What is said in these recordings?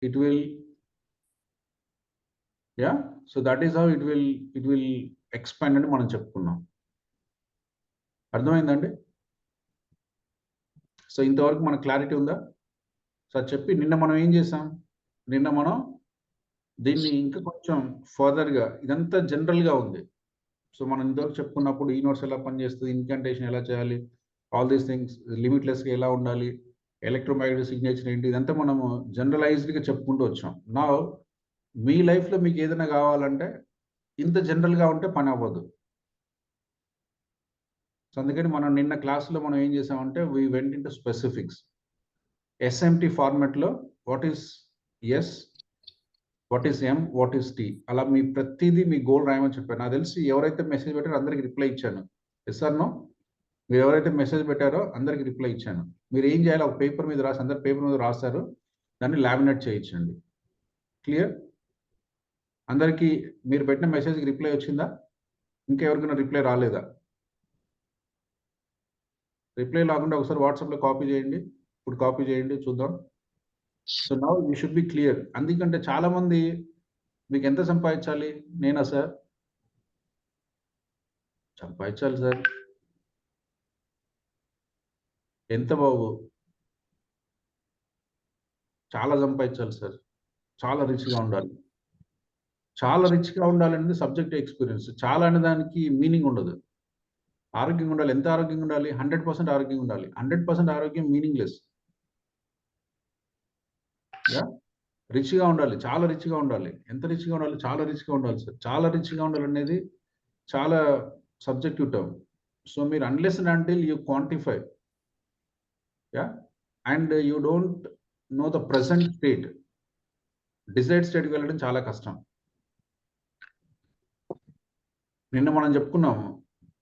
it will, yeah, so that is how it will expand అని మనం చెప్పుకున్నాం. అర్థమైందండి? సో ఇంతవరకు మన క్లారిటీ ఉందా? సో చెప్పి నిన్న మనం ఏం చేసాం, నిన్న మనం దీన్ని ఇంకా కొంచెం ఫర్దర్గా, ఇదంతా జనరల్గా ఉంది. సో మనం ఇంతవరకు చెప్పుకున్నప్పుడు ఈ నోట్స్ ఎలా పనిచేస్తుంది, ఇన్కంటేషన్ ఎలా చేయాలి, ఆల్ దీస్ థింగ్స్, లిమిట్లెస్గా ఎలా ఉండాలి, ఎలక్ట్రోమాగ్నెటిక్ సిగ్నేచర్ ఏంటి, ఇదంతా మనము జనరలైజ్డ్గా చెప్పుకుంటూ వచ్చాం. నా మీ లైఫ్లో మీకు ఏదైనా కావాలంటే ఇంత జనరల్గా ఉంటే పని అవ్వదు. సో అందుకని మనం నిన్న క్లాస్లో మనం ఏం చేసామంటే we went into specifics. SMT ఫార్మాట్లో what is S, what is M, what is T, అలా మీ ప్రతిదీ మీ గోల్ రాయమని చెప్పాను. నాకు తెలిసి ఎవరైతే మెసేజ్ పెట్టారో అందరికి రిప్లై ఇచ్చాను. Yes or no? మీరు ఎవరైతే మెసేజ్ పెట్టారో అందరికి రిప్లై ఇచ్చాను. మీరు ఏం చేయాలి, ఒక పేపర్ మీద రాసి, అందరు పేపర్ మీద రాస్తారు, దాన్ని లామినేట్ చేయించండి. క్లియర్? అందరికీ మీరు పెట్టిన మెసేజ్కి రిప్లై వచ్చిందా? ఇంకెవరికైనా రిప్లై రాలేదా? రిప్లై రాకుండా ఒకసారి వాట్సాప్లో కాపీ చేయండి. ఇప్పుడు కాపీ చేయండి, చూద్దాం. So now you should be clear. అందుకంటే చాలా మంది మీకు ఎంత సంపాదించాలి, నేనా సార్ సంపాదించాలి సార్, ఎంత బాబు, చాలా సంపాదించాలి సార్, చాలా రిచ్గా ఉండాలి. చాలా రిచ్గా ఉండాలనేది సబ్జెక్ట్ ఎక్స్పీరియన్స్. చాలా అనే దానికి మీనింగ్ ఉండదు. ఆరోగ్యంగా ఉండాలి. ఎంత ఆరోగ్యంగా ఉండాలి? 100% ఆరోగ్యంగా ఉండాలి. 100% ఆరోగ్యం మీనింగ్లెస్. యా, రిచ్గా ఉండాలి, చాలా రిచ్గా ఉండాలి. ఎంత రిచ్గా ఉండాలి? చాలా రిచ్గా ఉండాలి సార్. చాలా రిచ్గా ఉండాలనేది చాలా సబ్జెక్టివ్ టర్మ్. సో మీరు unless and until you quantify, yeah, and you don't know the present state, decide స్టేట్కి వెళ్ళడం చాలా కష్టం. నిన్న మనం చెప్పుకున్నాము,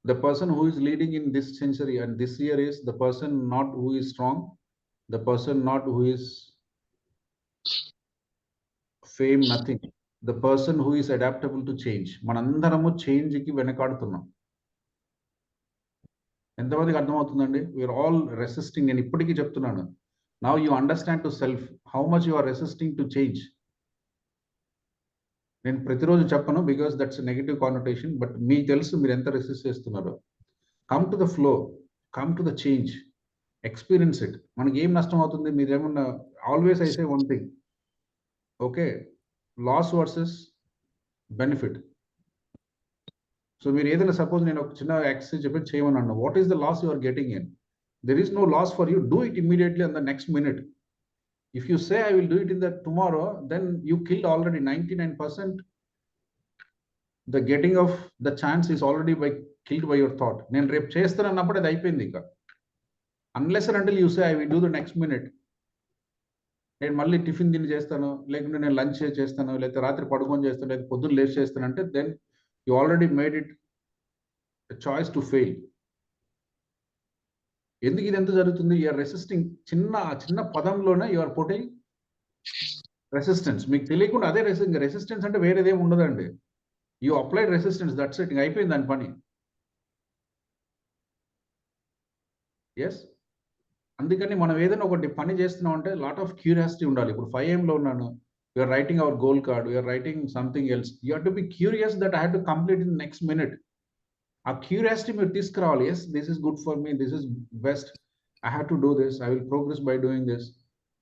the person who is leading in this century and this year is the person not who is strong, the person not who is fame, nothing, the person who is adaptable to change. మనందరము change కి వెనకాడుతున్నాం. ఎంతమందికి అర్థమవుతుందండి? We are all resisting. నేను ఇప్పటికీ చెప్తున్నాను, now you understand to self how much you are resisting to change. నేను ప్రతిరోజు చెప్పను, because that's negative connotation, but మీకు తెలుసు మీరు ఎంత రెసిస్ట్ చేస్తున్నారో. Come to the flow, come to the change, experience it. మనకి ఏం నష్టం అవుతుంది? మీరు ఏమన్నా, always I say one thing, okay, loss versus benefit. So మీరు ఏదైనా సపోజ్ నేను ఒక చిన్న ఎక్సర్సైజ్ చెప్పి చేయమన్నాను, what is the loss you are getting in? There is no loss for you. Do it immediately on the next minute. If you say I will do it in the tomorrow, then you killed already 99%. The getting of the chance is already killed by your thought. నేను రేపు చేస్తానన్నప్పుడు అది అయిపోయింది. ఇక unless and until you say I will do the next minute, నేను మళ్ళీ tiffin తిని చేస్తాను, లేకుంటే నేను లంచ్ చేస్తాను, లేకపోతే రాత్రి పడుకొని చేస్తాను, లేకపోతే పొద్దున్న లేచి చేస్తానంటే then you already made it choice to fail. ఎందుకు ఇది ఎంత జరుగుతుంది? You're resisting. చిన్న పదంలోనే యూఆర్ పుట్టింగ్ రెసిస్టెన్స్. మీకు తెలియకుండా అదే రెసిస్టెన్స్ అంటే వేరేదేం ఉండదండి. You applied resistance, that's it, అయిపోయింది దాని పని. ఎస్, అందుకని మనం ఏదైనా ఒకటి పని చేస్తున్నాం అంటే లాట్ ఆఫ్ క్యూరియాసిటీ ఉండాలి. ఇప్పుడు 5 AM లో ఉన్నాను, you're writing our goal card, you're writing something else, you have to be curious that I have to complete in next minute. ఆ క్యూరియాసిటీ మీరు తీసుకురావాలి. Yes, this is good for me, this is best, I have to do this, I will progress by doing this.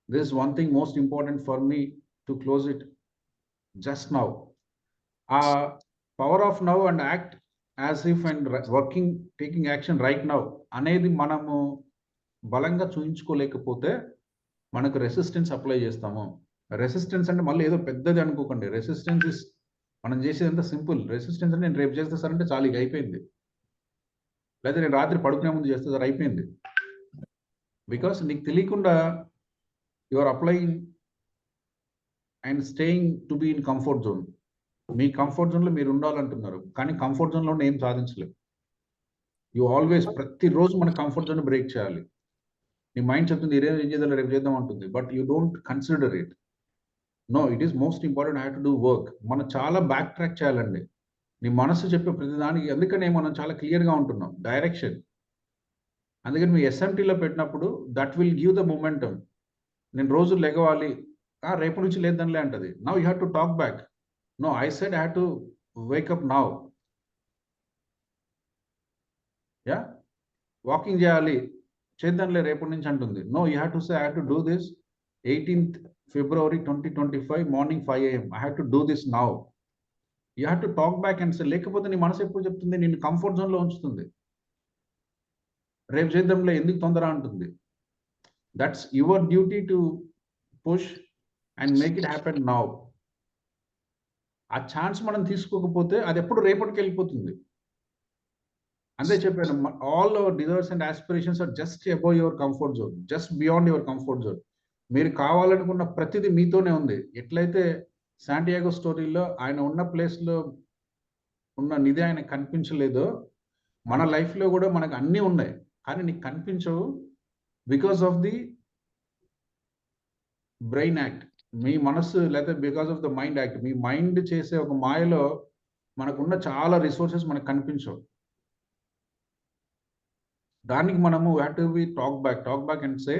This is one thing most important for me to close it just now. Power of now and act as if and working, taking action right now అనేది మనము బలంగా చూయించుకోలేకపోతే మనకు resistance apply చేస్తాము. Resistance అంటే మళ్ళీ ఏదో పెద్దది అనుకోకండి. రెసిస్టెన్స్ ఇస్ మనం చేసేది ఎంత సింపుల్. రెసిస్టెన్స్ అంటే నేను రేపు చేస్తే సార్ అంటే చాలు, ఇక అయిపోయింది. లేదా నేను రాత్రి పడుకునే ముందు చేస్తే సార్ అయిపోయింది. బికాస్ నీకు తెలియకుండా you are applying and staying to be in comfort zone. మీ కంఫర్ట్ జోన్లో మీరు ఉండాలంటున్నారు, కానీ కంఫర్ట్ జోన్లో ఏం సాధించలేవు. యు ఆల్వేస్, ప్రతిరోజు మన కంఫర్ట్ జోన్ బ్రేక్ చేయాలి. నీ మైండ్ చెప్తుంది ఈరోజు ఏం చేద్దాం, రేపు చేద్దాం అంటుంది, but you don't consider it. No, it is most important, I have to do work. మనం చాలా బ్యాక్ ట్రాక్ చేయాలండి. నీ మనసు చెప్పే ప్రతిదానికి. అందుకనే మనం చాలా క్లియర్గా ఉంటున్నాం, డైరెక్షన్. అందుకని మీ ఎస్ఎంటీలో పెట్టినప్పుడు that will give the momentum. నేను రోజు లెగవాలి, రేపు నుంచి లేదనిలే అంటది. Now you have to talk back. No, I said I have to wake up now. Yeah, walking చేయాలి, చేద్దాంలే రేపటి నుంచి అంటుంది. No, you have to say I have to do this 18th February 2025 morning 5 AM. I have to do this now. You have to talk back and say. లేకపోతే నీ మనసు ఎప్పుడు చెప్తుంది, నిన్ను కంఫర్ట్ జోన్లో ఉంచుతుంది. రేపు చేద్దాంలే, ఎందుకు తొందర అంటుంది. That's your duty to push and make it happen now. ఆ ఛాన్స్ మనం తీసుకోకపోతే అది ఎప్పుడు రేపటికి వెళ్ళిపోతుంది. అంతే చెప్పాను, all our desires and aspirations are just above your comfort zone, just beyond your comfort zone. మీరు కావాలనుకున్న ప్రతిదీ మీతోనే ఉంది. ఎట్లయితే శాంటియాగో స్టోరీలో ఆయన ఉన్న ప్లేస్లో ఉన్న నిధి ఆయన కనిపించలేదో, మన లైఫ్లో కూడా మనకు అన్నీ ఉన్నాయి కానీ నీకు కనిపించవు. Because of the brain act, మీ మనసు, లేకపోతే because of the mind act. మీ మైండ్ చేసే ఒక మాయలో మనకున్న చాలా రిసోర్సెస్ మనకు కనిపించవు. దానికి మనము have to be talk back and say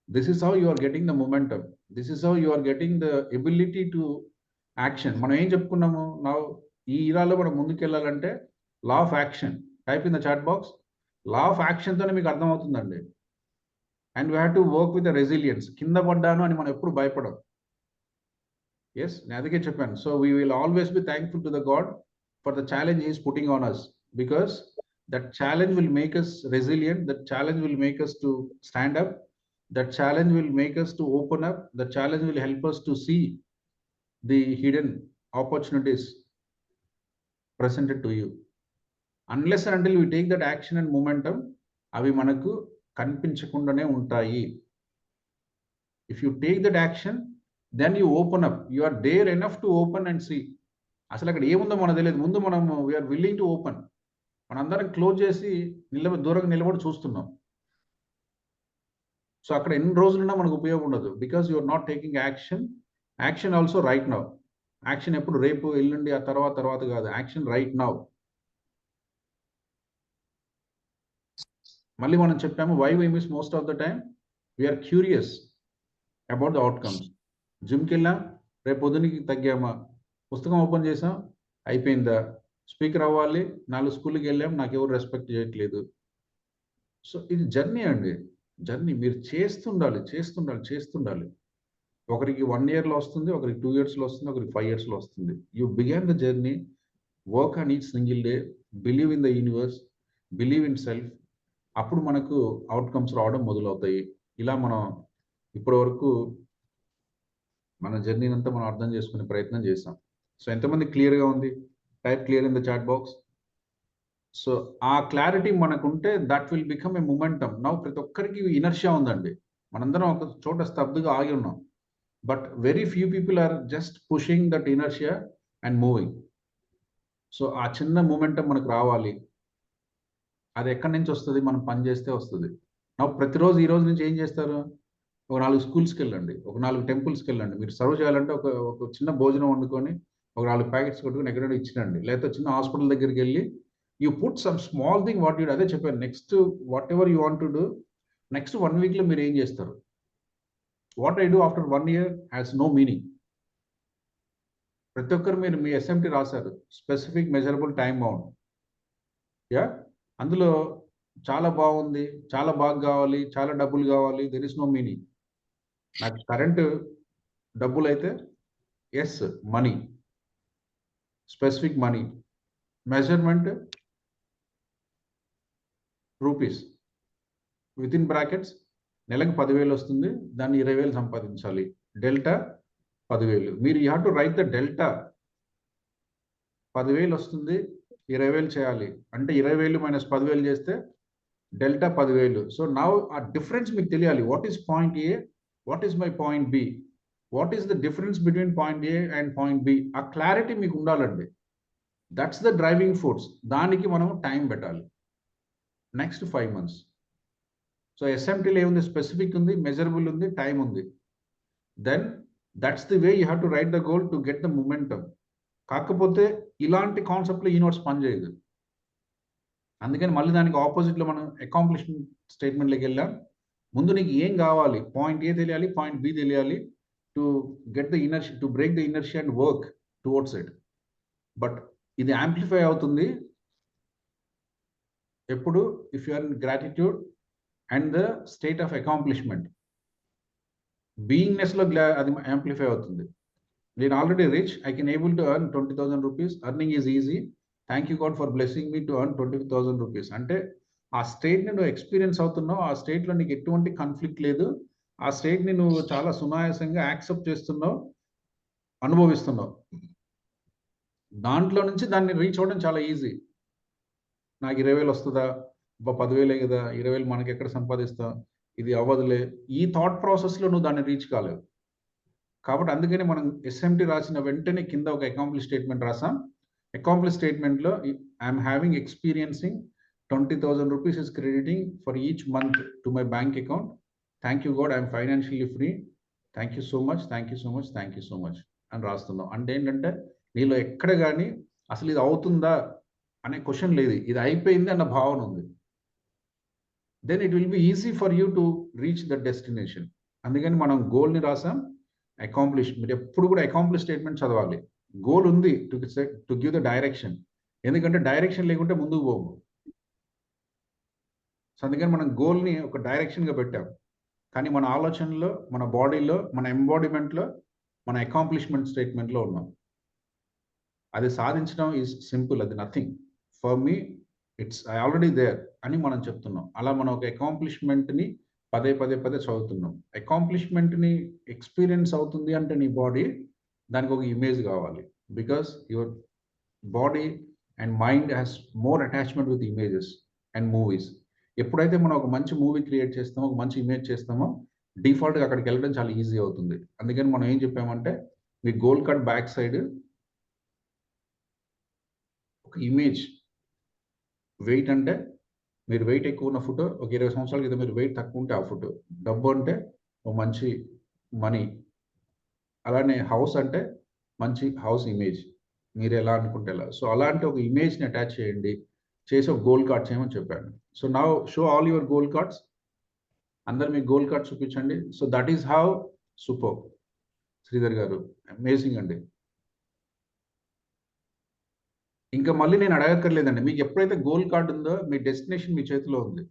this is how you are getting the momentum, this is how you are getting the ability to action. మనం ఏం చెప్పుకున్నాము, నా ఈ ఇరాలో మనం ముందుకెళ్ళాలంటే law of action. Type in the chat box. Law of యాక్షన్తోనే మీకు అర్థమవుతుందండి. And we have to work with the resilience. కింద పడ్డాను అని మనం ఎప్పుడు భయపడం. ఎస్, నేను అందుకే చెప్పాను. So we will always be thankful to the God for the challenge is putting on us, because that challenge will make us resilient, that challenge will make us to stand up, that challenge will make us to open up, that challenge will help us to see the hidden opportunities presented to you. Unless and until we take that action and momentum, avi manaku కనిపించకుండానే ఉంటాయి. If you take that action, then you open up, you are there enough to open and see. అసలు అక్కడ ఏముందో మనకు తెలియదు, ముందు మనం we are willing to open. మనందరం close చేసి దూరంగా నిలబడి చూస్తున్నాం. సో అక్కడ ఎన్ని రోజులున్నా మనకు ఉపయోగం ఉండదు, because you are not taking action. Action also right now. Action ఎప్పుడు, రేపు, ఎల్లుండి, ఆ తర్వాత కాదు. Action right now. మళ్ళీ మనం చెప్పాము, why we miss most of the time, we're curious about the outcomes. జిమ్కి వెళ్ళాం, రేపు పొద్దునికి తగ్గామా, పుస్తకం ఓపెన్ చేసాం, అయిపోయిందా, స్పీకర్ అవ్వాలి, 4 స్కూల్కి వెళ్ళాం, నాకు ఎవరు రెస్పెక్ట్ చేయట్లేదు. సో ఇది జర్నీ అండి, జర్నీ. మీరు చేస్తుండాలి. ఒకరికి 1 yearలో వస్తుంది, ఒకరికి 2 yearsలో వస్తుంది, ఒకరికి 5 yearsలో వస్తుంది. You began the journey, work on each single day, believe in the universe, believe in self. అప్పుడు మనకు అవుట్కమ్స్ రావడం మొదలవుతాయి. ఇలా మనం ఇప్పటి వరకు మన జర్నీని అంతా మనం అర్థం చేసుకునే ప్రయత్నం చేసాం. సో ఎంతమంది క్లియర్గా ఉంది? Type clear in the chat box. So ఆ క్లారిటీ మనకుంటే that will become a momentum. Now ప్రతి ఒక్కరికి ఇనర్షియా ఉందండి. మనందరం ఒక చోట స్తబ్దుగా ఆగి ఉన్నాం. But very few people are just pushing that inertia and moving. So ఆ చిన్న మొమెంటమ్ మనకు రావాలి. అది ఎక్కడి నుంచి వస్తుంది? మనం పని చేస్తే వస్తుంది. నా ప్రతిరోజు ఈ రోజు నుంచి ఏం చేస్తారు? ఒక 4 స్కూల్స్కి వెళ్ళండి, ఒక 4 టెంపుల్స్కి వెళ్ళండి. మీరు సర్వ్ చేయాలంటే ఒక చిన్న భోజనం వండుకొని ఒక 4 ప్యాకెట్స్ కొట్టుకొని ఎక్కడైనా ఇచ్చినండి. లేకపోతే చిన్న హాస్పిటల్ దగ్గరికి వెళ్ళి you put some small thing what you. అదే చెప్పాను, next whatever you want to do, next 1 weekలో మీరు ఏం చేస్తారు? What I do after 1 year has no meaning. ప్రతి ఒక్కరు మీరు మీ ఎస్ఎంటీ రాశారు, specific measurable time bound. Yeah, అందులో చాలా బాగుంది, చాలా బాగా కావాలి, చాలా డబ్బులు కావాలి, దెర్ ఇస్ నో మీనింగ్. నాకు కరెంటు డబ్బులు అయితే S money, specific money, measurement rupees, with in brackets నెలకు 10,000 వస్తుంది, దాన్ని 20,000 సంపాదించాలి. డెల్టా 10,000. మీరు you have to write the delta. 10,000 వస్తుంది, 20,000 చేయాలి అంటే 20,000 మైనస్ 10,000 చేస్తే డెల్టా 10,000. సో నౌ ఆ డిఫరెన్స్ మీకు తెలియాలి. What is point A, what is my point B, what is the difference between point A and point B. ఆ clarity మీకు ఉండాలండి. That's the driving force. దానికి మనం టైం పెట్టాలి. Next 5 months. సో ఎస్ఎంటీలో ఏముంది? స్పెసిఫిక్ ఉంది, మెజరబుల్ ఉంది, టైం ఉంది. Then that's the way you have to write the goal to get the momentum. కాకపోతే ఇలాంటి కాన్సెప్ట్లో యూనివర్స్ పనిచేయదు. అందుకని మళ్ళీ దానికి ఆపోజిట్లో మనం అకాంప్లిష్మెంట్ స్టేట్మెంట్లోకి వెళ్ళాం. ముందు నీకు ఏం కావాలి? పాయింట్ ఏ తెలియాలి, పాయింట్ బి తెలియాలి. To get the inertia, to break the inertia and work towards it. But ఇది యాంప్లిఫై అవుతుంది ఎప్పుడు if you are in gratitude and the state of accomplishment. Beingness లో అది యాంప్లిఫై అవుతుంది. నేను already rich, I can able to earn 20,000 rupees, earning is easy, thank you God for blessing me to earn 20,000 rupees. అంటే ఆ state ని నువ్వు experience అవుతున్నావు, ఆ స్టేట్ లో నీకు ఎటువంటి కాన్ఫ్లిక్ట్ లేదు, ఆ స్టేట్ ని నువ్వు చాలా సునాయాసంగా యాక్సెప్ట్ చేస్తున్నావు, అనుభవిస్తున్నావు. దాంట్లో నుంచి దాన్ని రీచ్ అవ్వడం చాలా ఈజీ. నాకు 20,000 వస్తుందా, 10,000 కదా, 20,000 మనకి ఎక్కడ సంపాదిస్తాం, ఇది అవ్వదులే, ఈ థాట్ ప్రాసెస్ లో నువ్వు దాన్ని రీచ్ కాలేవు. కాబట్టి అందుకని మనం ఎస్ఎంటీ రాసిన వెంటనే కింద ఒక అకాంప్లిష్ స్టేట్మెంట్ రాసాం. అకాంప్లిష్ స్టేట్మెంట్ లో I'm having experiencing 20,000 rupees is crediting for each month to my bank account. Thank you God, I'm financially free. Thank you so much, thank you so much, thank you so much అని రాస్తున్నాం. అంటే ఏంటంటే నీలో ఎక్కడ కానీ అసలు ఇది అవుతుందా అనే క్వశ్చన్ లేదు, ఇది అయిపోయింది అన్న భావన ఉంది. Then it will be easy for you to reach the destination. అందుకని మనం గోల్ని రాసాం, అకాంప్లిష్. మీరు ఎప్పుడు కూడా అకాంప్లిష్ స్టేట్మెంట్ చదవాలి. గోల్ ఉంది టు గివ్ ద డైరెక్షన్, ఎందుకంటే డైరెక్షన్ లేకుంటే ముందుకు పోము. సో అందుకని మనం గోల్ని ఒక డైరెక్షన్గా పెట్టాం, కానీ మన ఆలోచనలో, మన బాడీలో, మన ఎంబాడిమెంట్లో, మన అకాంప్లిష్మెంట్ స్టేట్మెంట్లో ఉన్నాం. అది సాధించడం ఈజ్ సింపుల్, అది nothing. For me it's I already there అని మనం చెప్తున్నాం. అలా మనం ఒక అకాంప్లిష్మెంట్ని పదే చదువుతున్నాం. అకాంప్లిష్మెంట్ని ఎక్స్పీరియన్స్ అవుతుంది అంటే నీ బాడీ, దానికి ఒక ఇమేజ్ కావాలి. Because your body and mind has more attachment with images and movies. ఎప్పుడైతే మనం ఒక మంచి మూవీ క్రియేట్ చేస్తామో, ఒక మంచి ఇమేజ్ చేస్తామో, డిఫాల్ట్గా అక్కడికి వెళ్ళడం చాలా ఈజీ అవుతుంది. అందుకని మనం ఏం చెప్పామంటే, మీ గోల్ కార్డ్ బ్యాక్ సైడ్ ఒక ఇమేజ్, వెయిట్ అంటే మీరు వెయిట్ ఎక్కువ ఉన్న ఫోటో, ఒక 20 సంవత్సరాల క్రితం మీరు వెయిట్ తక్కువ ఉంటే ఆ ఫోటో, డబ్బు అంటే ఒక మంచి మనీ, అలానే హౌస్ అంటే మంచి హౌస్ ఇమేజ్, మీరు ఎలా అనుకుంటే ఎలా. సో అలాంటి ఒక ఇమేజ్ని అటాచ్ చేయండి, చేసి ఒక గోల్ కార్డ్ చేయమని చెప్పాను. So now show all your goal cards. అందరు మీ గోల్ కార్డ్ చూపించండి. So that is how super. Sridhar గారు అమేజింగ్ అండి. ఇంకా మళ్ళీ నేను అడగక్కర్లేదండి, మీకు ఎప్పుడైతే గోల్ కార్డ్ ఉందో మీ డెస్టినేషన్ మీ చేతిలో ఉంది.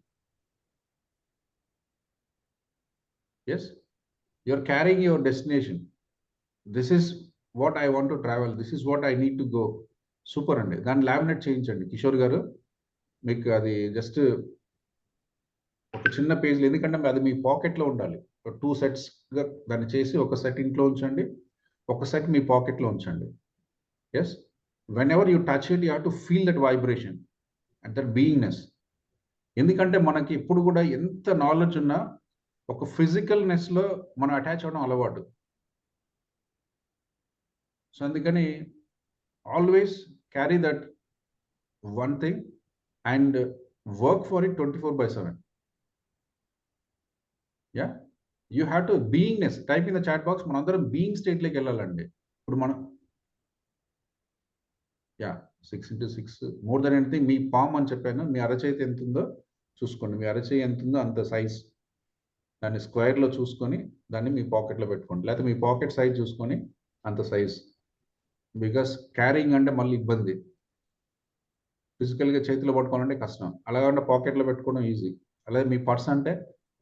Yes, you're carrying your destination. This is what I want to travel, this is what I need to go. Super అండి. దాన్ని లామినేట్ చేయించండి కిషోర్ గారు. మీకు అది జస్ట్ ఒక చిన్న పేజ్లో, ఎందుకంటే అది మీ పాకెట్లో ఉండాలి. 2 సెట్స్గా దాన్ని చేసి, ఒక సెట్ ఇంట్లో ఉంచండి, ఒక సెట్ మీ పాకెట్లో ఉంచండి. Yes, whenever you touch it, you have to feel that vibration and that beingness. ఎందుకంటే మనకి ఎప్పుడు కూడా ఎంత నాలెడ్జ్ ఉన్నా ఒక ఫిజికల్నెస్లో మనం అటాచ్ అవ్వడం అలవాటు. సో అందుకని always carry that one thing and work for it 24/7. Yeah, you have to beingness. Type in the chat box. మనందరం బీయింగ్ స్టేట్లోకి వెళ్ళాలండి. ఇప్పుడు మనం 6 into 6 మోర్ దెన్ ఎనీథింగ్. మీ పామ్ అని చెప్పాను, మీ అరచేతి ఎంత ఉందో చూసుకోండి. మీ అరచేయి ఎంత ఉందో అంత సైజ్, దాన్ని స్క్వేర్లో చూసుకొని దాన్ని మీ పాకెట్లో పెట్టుకోండి. లేకపోతే మీ పాకెట్ సైజ్ చూసుకొని అంత సైజ్. బికాస్ క్యారింగ్ అంటే మళ్ళీ ఇబ్బంది, ఫిజికల్గా చేతిలో పట్టుకోవాలంటే కష్టం. అలాగంటే పాకెట్లో పెట్టుకోవడం ఈజీ. అలాగే మీ పర్స్ అంటే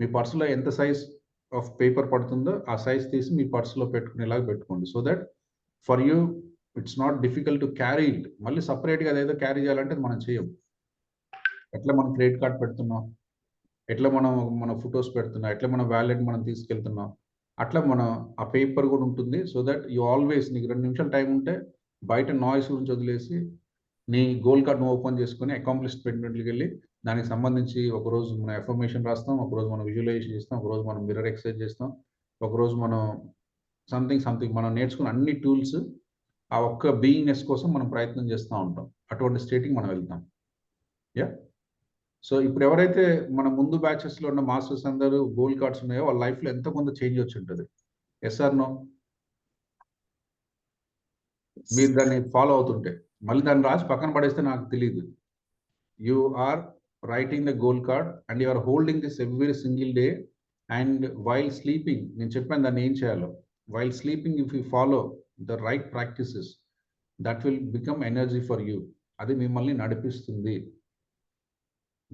మీ పర్సులో ఎంత సైజ్ ఆఫ్ పేపర్ పడుతుందో ఆ సైజ్ తీసి మీ పర్సులో పెట్టుకునేలాగా పెట్టుకోండి. So that for you it's not difficult to carry it. మళ్ళీ సపరేట్గా అదేదో క్యారీ చేయాలంటే మనం చేయం. ఎట్లా మనం క్రెడిట్ కార్డ్ పెడుతున్నాం, ఎట్లా మనం మన ఫొటోస్ పెడుతున్నాం, ఎట్లా మన వ్యాలెట్ మనం తీసుకెళ్తున్నాం, అట్లా మన ఆ పేపర్ కూడా ఉంటుంది. సో దట్ యూ ఆల్వేస్, నీకు 2 నిమిషాలు టైం ఉంటే బయట నాయిస్ గురించి వదిలేసి నీ గోల్ కార్డ్ను ఓపెన్ చేసుకొని అకాంప్లిష్మెంట్కి వెళ్ళి దానికి సంబంధించి ఒకరోజు మనం ఎఫర్మేషన్ రాస్తాం, ఒకరోజు మనం విజువలైజేషన్ చేస్తాం, ఒకరోజు మనం మిర్రర్ ఎక్సర్సైజ్ చేస్తాం, ఒకరోజు మనం సంథింగ్ మనం నేర్చుకున్న అన్ని టూల్స్ ఆ ఒక్క బీయింగ్నెస్ కోసం మనం ప్రయత్నం చేస్తూ ఉంటాం. అటువంటి స్టేట్కి మనం వెళ్తాం. యా, సో ఇప్పుడు ఎవరైతే మన ముందు బ్యాచెస్లో ఉన్న మాస్టర్స్ అందరూ గోల్ కార్డ్స్ ఉన్నాయో వాళ్ళ లైఫ్లో ఎంతో కొంత చేంజ్ వచ్చి ఉంటుంది. Yes or no? మీరు దాన్ని ఫాలో అవుతుంటే మళ్ళీ దాన్ని రాసి పక్కన పడేస్తే నాకు తెలియదు. You are writing the goal card and you are holding this every single day and while sleeping. నేను చెప్పాను దాన్ని ఏం చేయాలో. while sleeping, if you follow the right practices, that will become energy for you. అది మిమ్మల్ని నడిపిస్తుంది.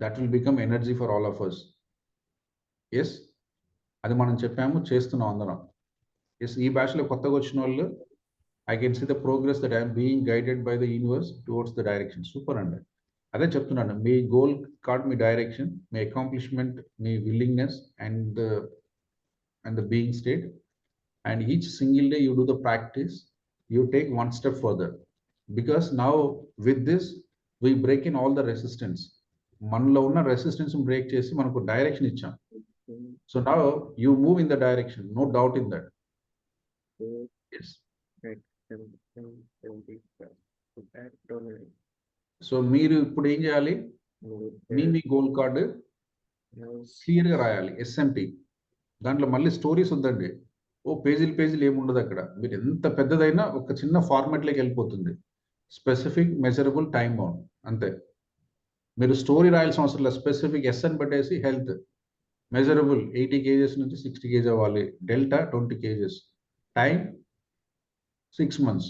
That will become energy for all of us. Yes, అది మనం చెప్పాము, చేస్తున్నాం అందరం. ఎస్, ఈ భాషలో కొత్తగా వచ్చిన వాళ్ళు, I can see the progress that I'm being guided by the universe towards the direction. Super అండి. అదే చెప్తున్నాను, మీ గోల్ కార్డ్, మీ డైరెక్షన్, మీ అకాంప్లిష్మెంట్, మీ willingness and the being state. And each single day you do the practice, you take one step further, because now with this we break in all the resistance. మనలో ఉన్న resistance break చేసి మనకు direction ఇచ్చాం. So now you move in the direction, no doubt in that. So మీరు ఇప్పుడు ఏం చేయాలి, మీ goal card clear గా రాయాలి. ఎస్ఎంటి దాంట్లో మళ్ళీ స్టోరీస్ ఉందండి. ఓ పేజీలు ఏముండదు అక్కడ. మీరు ఎంత పెద్దదైనా ఒక చిన్న ఫార్మాట్లోకి వెళ్ళిపోతుంది. స్పెసిఫిక్, మెజరబుల్, టైం బౌండ్, అంతే. మీరు స్టోరీ రాయాల్సిన అవసరం లేదు. స్పెసిఫిక్ ఎస్ఎన్ పెట్టేసి హెల్త్, మెజరబుల్ 80 kgs నుంచి 60 kg అవ్వాలి, delta 20 kgs, time 6 months,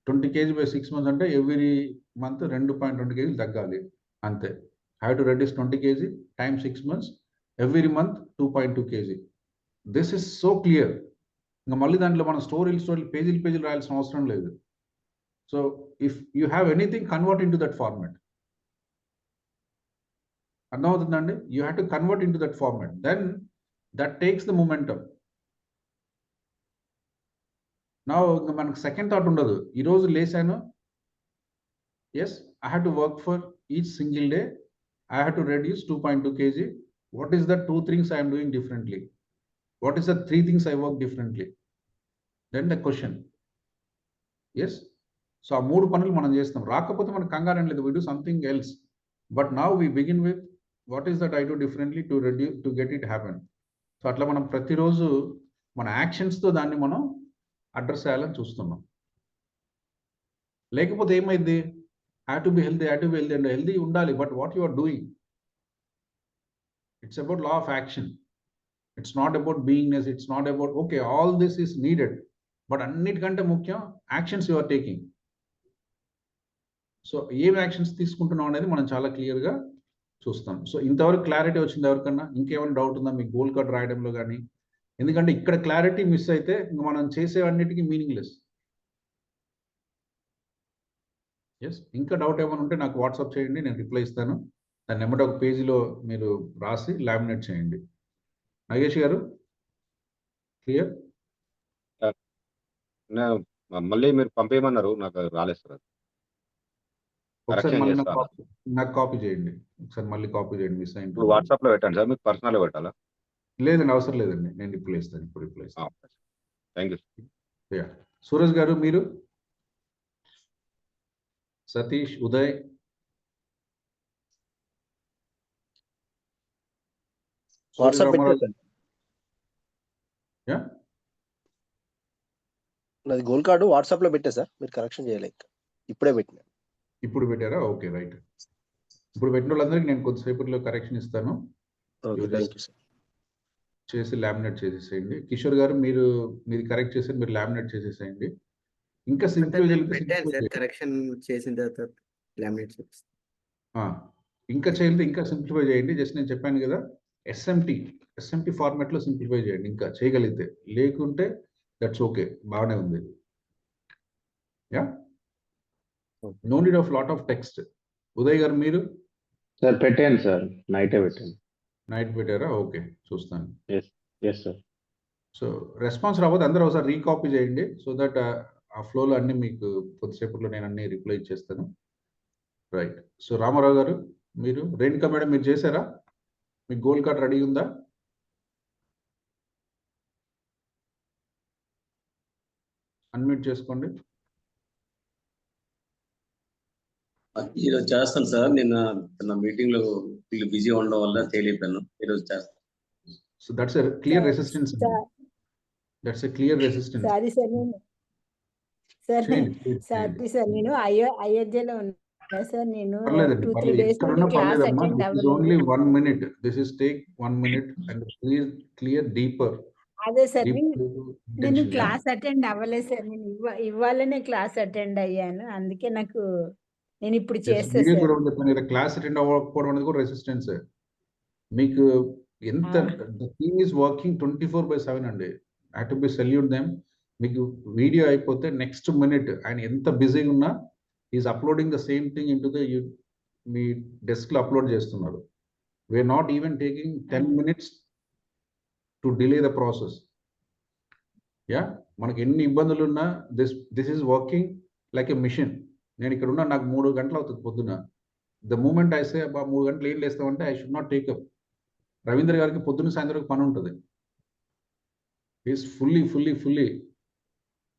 20 kg by 6 months అంటే ఎవ్రీ మంత్ 2.2 kg తగ్గాలి, అంతే. Have to reduce 20 kg, time 6 months, every month 2.2 kg. This is so clear. ఇంకా మళ్ళీ దాంట్లో మనం స్టోరీలు పేజీలు రాయాల్సిన అవసరం లేదు. So if you have anything, convert into that format. అర్థమవుతుందండి? You have to convert into that format, then that takes the momentum. నా ఇంకా మనకు సెకండ్ థాట్ ఉండదు. ఈరోజు లేసాను, yes I have to work for each single day, I have to reduce 2.2 kg. What is the 2 things I'm doing differently? What is the 3 things I work differently? Then the question. Yes. So ఆ 3 పనులు మనం చేస్తాం. రాకపోతే మనకు కంగారం లేదు, we do something else. But now we begin with what is that I do differently to reduce, to get it happen. So అట్లా మనం ప్రతిరోజు మన యాక్షన్స్తో దాన్ని మనం అడ్రస్ చేయాలని చూస్తున్నాం. లేకపోతే ఏమైంది, have to be healthy and healthy ఉండాలి, but what you are doing, it's about law of action. It's not about beingness, it's not about, okay, all this is needed, but అన్నిటికంటే ముఖ్యం actions you are taking. So ఏం actions తీసుకుంటున్నాం అనేది మనం చాలా క్లియర్గా చూస్తాం. సో ఇంతవరకు క్లారిటీ వచ్చింది ఎవరికన్నా? ఇంకేమైనా డౌట్ ఉందా మీ గోల్ కార్డ్ రాయడంలో కానీ? ఎందుకంటే ఇక్కడ క్లారిటీ మిస్ అయితే ఇంకా మనం చేసేవన్నిటికీ మీనింగ్లెస్. ఎస్, ఇంకా డౌట్ ఏమైనా ఉంటే నాకు వాట్సాప్ చేయండి, నేను రిప్లై ఇస్తాను. దాన్ని నెంబర్ ఒక పేజీలో మీరు రాసి లామినేట్ చేయండి. నాగేష్ గారు క్లియర్? మళ్ళీ మీరు పంపేయమన్నారు, నాకు రాలేదు సార్. ఒకసారి మళ్ళీ నాకు కాపీ చేయండి, ఒకసారి మళ్ళీ కాపీ చేయండి. మిస్ అయింది. వాట్సాప్ లో పెట్టండి సార్, మీకు పర్సనల్ లో పెట్టాలా? లేదండి, అవసరం లేదండి, నేను రిప్లై ఇస్తాను, ఇప్పుడు రిప్లై ఇస్తాను. Thank you. సూరజ్ గారు మీరు, సతీష్, ఉదయ్, వాట్సాప్ నాది గోల్ కార్డు వాట్సాప్ లో పెట్టా సార్, మీరు కరెక్షన్ చేయలేదు, ఇప్పుడే పెట్టినా. ఇప్పుడు పెట్టారా? Okay, right. ఇప్పుడు పెట్టిన వాళ్ళందరికీ నేను కొద్దిసేపట్లో కరెక్షన్ ఇస్తాను, చేసి లామినేట్ చేసేసేయండి. కిషోర్ గారు మీరు మీది కరెక్ట్ చేసి మీరు లామినేట్ చేసేసేయండి. ఇంకా కరెక్షన్ చేసిన తర్వాత లామినేట్ ఇంకా చేయాలి, ఇంకా సింప్లిఫై చేయండి. జస్ట్ నేను చెప్పాను కదా, ఎస్ఎంటి ఫార్మాట్ లో సింప్లిఫై చేయండి ఇంకా చేయగలిగితే. లేకుంటే దట్స్ ఓకే, బాగానే ఉంది. Yeah, no need of lot of text. Uday గారు మీరు? సార్ పెట్టాను సార్, నైట్ పెట్టారా? ఓకే, చూస్తాను. Yes sir. సో రెస్పాన్స్ రావద్దు, అందరూ ఒకసారి రీకాపీ చేయండి, సో దట్ ఆ ఫ్లోలో అన్ని మీకు కొద్దిసేపట్లో నేను అన్ని రిప్లై ఇచ్చేస్తాను. రైట్. సో రామారావు గారు మీరు, రేణుకా మేడం మీరు చేశారా? మీకు గోల్ కార్డ్ రెడీ ఉందా? అన్మ్యూట్ చేసుకోండి. ఈరోజు చేస్తాను సార్, నిన్న మీటింగ్ లో బిజీ ఉండడం వల్ల చేయలేకపోయాను. ఈరోజు చేస్తాను. So that's a clear resistance. That's a clear resistance. Sorry sir, నేను అయోధ్యలో ఉన్నా సార్. నేను 2-3 డేస్ క్లాస్ అటెండ్ అవ్వలేదు. Only 1 minute. This is take 1 minute and clear deeper అదే సార్ Deep నేను intention, yeah? క్లాస్ అటెండ్ అవ్వలేదు సార్. నేను ఇవ్వాలనే క్లాస్ అటెండ్ అయ్యాను. అందుకే నేను ఇప్పుడు Yes, చేస్తా వీడియో సార్. కూడా చెప్పాను కదా, క్లాస్ అటెండ్ అవ్వకపోవడం అనేది కూడా రెసిస్టెన్స్. మీకు ఎంత ద టీమ్ ఈస్ వర్కింగ్ 24/7 అండి. I to be salute them. మీకు వీడియో అయిపోతే నెక్స్ట్ మినిట్ ఆయన ఎంత బిజీగా ఉన్నా is uploading the same thing into the మీ డెస్క్ లో అప్లోడ్ చేస్తున్నారు. We're not even taking 10 minutes to delay the process. Yeah, మనకి ఎన్ని ఇబ్బందులు ఉన్నా this is working like a mission. నేను ఇక్కడ ఉన్నా, నాకు 3 గంటలు అవుతుంది పొద్దున. ద మూమెంట్ ఐ సే అబ్బా 3 గంటలు ఏం లేస్తామంటే I should not take up. Ravindra గారికి పొద్దున్న సాయంత్రం పని ఉంటుంది. Is fully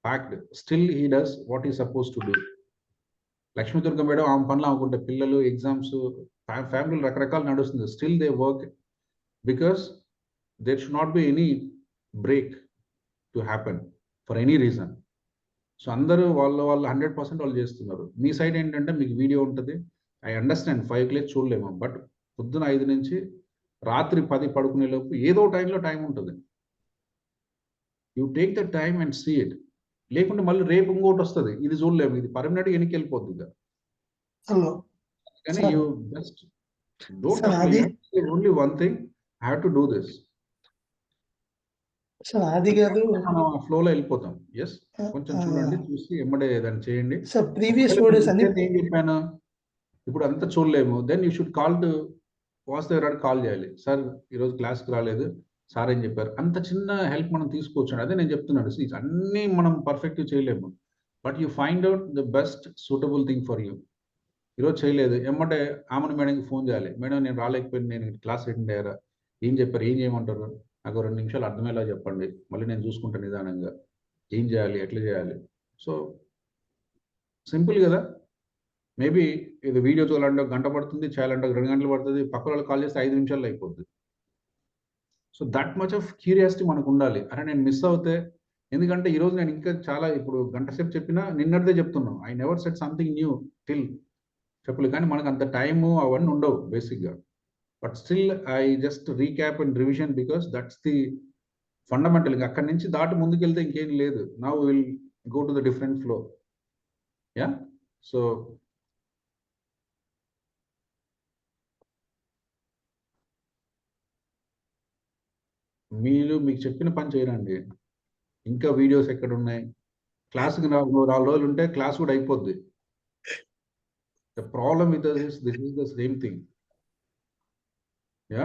packed. Still he does what he suppose to do. Lakshmidurga madam ఆమె పనులు ఆమెకుంటే, పిల్లలు, ఎగ్జామ్స్, ఫ్యామిలీలు రకరకాలు నడుస్తుంది. Still they work because there should not be any break to happen for any reason. So అందరూ వాళ్ళు 100% వాళ్ళు చేస్తున్నారు. మీ సైడ్ ఏంటంటే మీకు వీడియో ఉంటుంది. ఐ అండర్స్టాండ్ 5 లేచి చూడలేము, బట్ పొద్దున 5 నుంచి రాత్రి 10 పడుకునే లోపు ఏదో టైంలో టైం ఉంటుంది. You take the time and see it. లేకుంటే మళ్ళీ రేపు ఇంకోటి వస్తుంది, ఇది చూడలేము, ఇది పర్మనెంట్గా ఎన్నికి వెళ్ళిపోద్ది. ఇక హలో కానీ sir. You just don't sir, అది only one thing, I have to do this. Sir అది కాదు మనం ఆ ఫ్లోలో వెళ్ళిపోతాం. ఎస్, కొంచెం చూడండి, చూసి ఎమ్మడే దాన్ని చేయండి. సార్. ప్రీవియస్ వీడియోస్ అన్ని ఏం చెప్పాను, ఇప్పుడు అంతా చూడలేము. Then you should call to Vasudev గారికి కాల్ చేయాలి. సార్ ఈరోజు క్లాస్కి రాలేదు, సార్ ఏం చెప్పారు. అంత చిన్న హెల్ప్ మనం తీసుకోవచ్చు. అదే నేను చెప్తున్నాను. అన్నీ మనం పర్ఫెక్ట్గా చేయలేము, but you find out the best suitable thing for you. ఈరోజు చేయలేదు, ఎమ్మటే ఆమెను మేడంకి ఫోన్ చేయాలి. మేడం నేను రాలేకపోయింది, నేను క్లాస్ అటెండ్ అయ్యారా, ఏం చెప్పారు, ఏం చేయమంటారు, నాకు 2 నిమిషాలు అర్థమయ్యేలా చెప్పండి, మళ్ళీ నేను చూసుకుంటాను నిదానంగా, ఏం చేయాలి, ఎట్లా చేయాలి. సో సింపుల్ కదా. మేబీ ఇది వీడియో చూడాలంటే 1 గంట పడుతుంది, చేయాలంటే 2 గంటలు పడుతుంది, పక్కన వాళ్ళు కాల్ చేస్తే 5 నిమిషాల్లో అయిపోద్ది. So that much of curiosity మనకు ఉండాలి. అరే నేను మిస్ అవుతే, ఎందుకంటే ఈరోజు నేను ఇంకా చాలా, ఇప్పుడు 1 గంట సేపు చెప్పినా నిన్నటిదే చెప్తున్నాం. I never set something new till చెప్పలేదు. కానీ మనకు అంత టైము అవన్నీ ఉండవు బేసిక్గా. But still I just recap and revision because that's the fundamental. అక్కడి నుంచి దాటి ముందుకెళ్తే ఇంకేం లేదు. Now will go to the different flow. Yeah, so మీకు చెప్పిన పని చేయరండి. ఇంకా వీడియోస్ ఎక్కడ ఉన్నాయి, క్లాస్కి 4 రోజులు ఉంటే క్లాస్ కూడా అయిపోద్ది. The problem with this is the same thing. Yeah,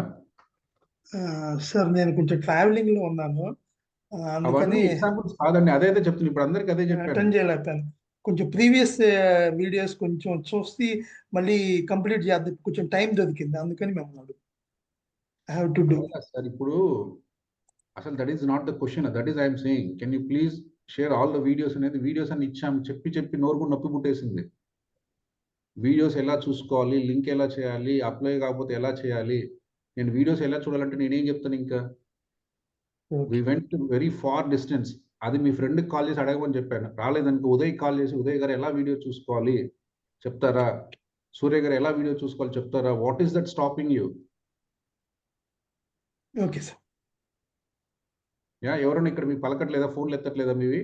sir నేను కొంచెం ట్రావెలింగ్ లో ఉన్నాను, అవన్నీ అందుకని ఎగ్జాంపుల్స్ కాదండి. అదే చెప్తున్నా, ఇప్పుడు అందరికి అదే చెప్పాను. అటెండ్ చేయలేకపోయాను. కొంచెం ప్రీవియస్ వీడియోస్ కొంచెం చూసి మళ్ళీ కంప్లీట్ చేద్దాం, కొంచెం టైం దొరికింది, అందుకని మేము I have to do. Sir ఇప్పుడు అసలు that is not the question. That is I'm saying, can you please share all the videos అనేది. వీడియోస్ అన్ని ఇచ్చాం, చెప్పి నోరు కూడా నొప్పి పుట్టేసింది. వీడియోస్ ఎలా చూసుకోవాలి, లింక్ ఎలా చేయాలి, అప్లై కాకపోతే ఎలా చేయాలి, నేను వీడియోస్ ఎలా చూడాలంటే నేనేం చెప్తాను. ఇంకా we went to very far distance. అది మీ ఫ్రెండ్కి కాల్ చేసి అడగమని చెప్పాను. రాలేదనుకో ఉదయ్ కాల్ చేసి, ఉదయ్ గారు ఎలా వీడియో చూసుకోవాలి చెప్తారా, సూర్య గారు ఎలా వీడియో చూసుకోవాలి చెప్తారా, what is that stopping you. Okay sir. Yeah, ఎవరైనా ఇక్కడ మీకు పలకట్లేదా, ఫోన్లు ఎత్తట్లేదా మీవి?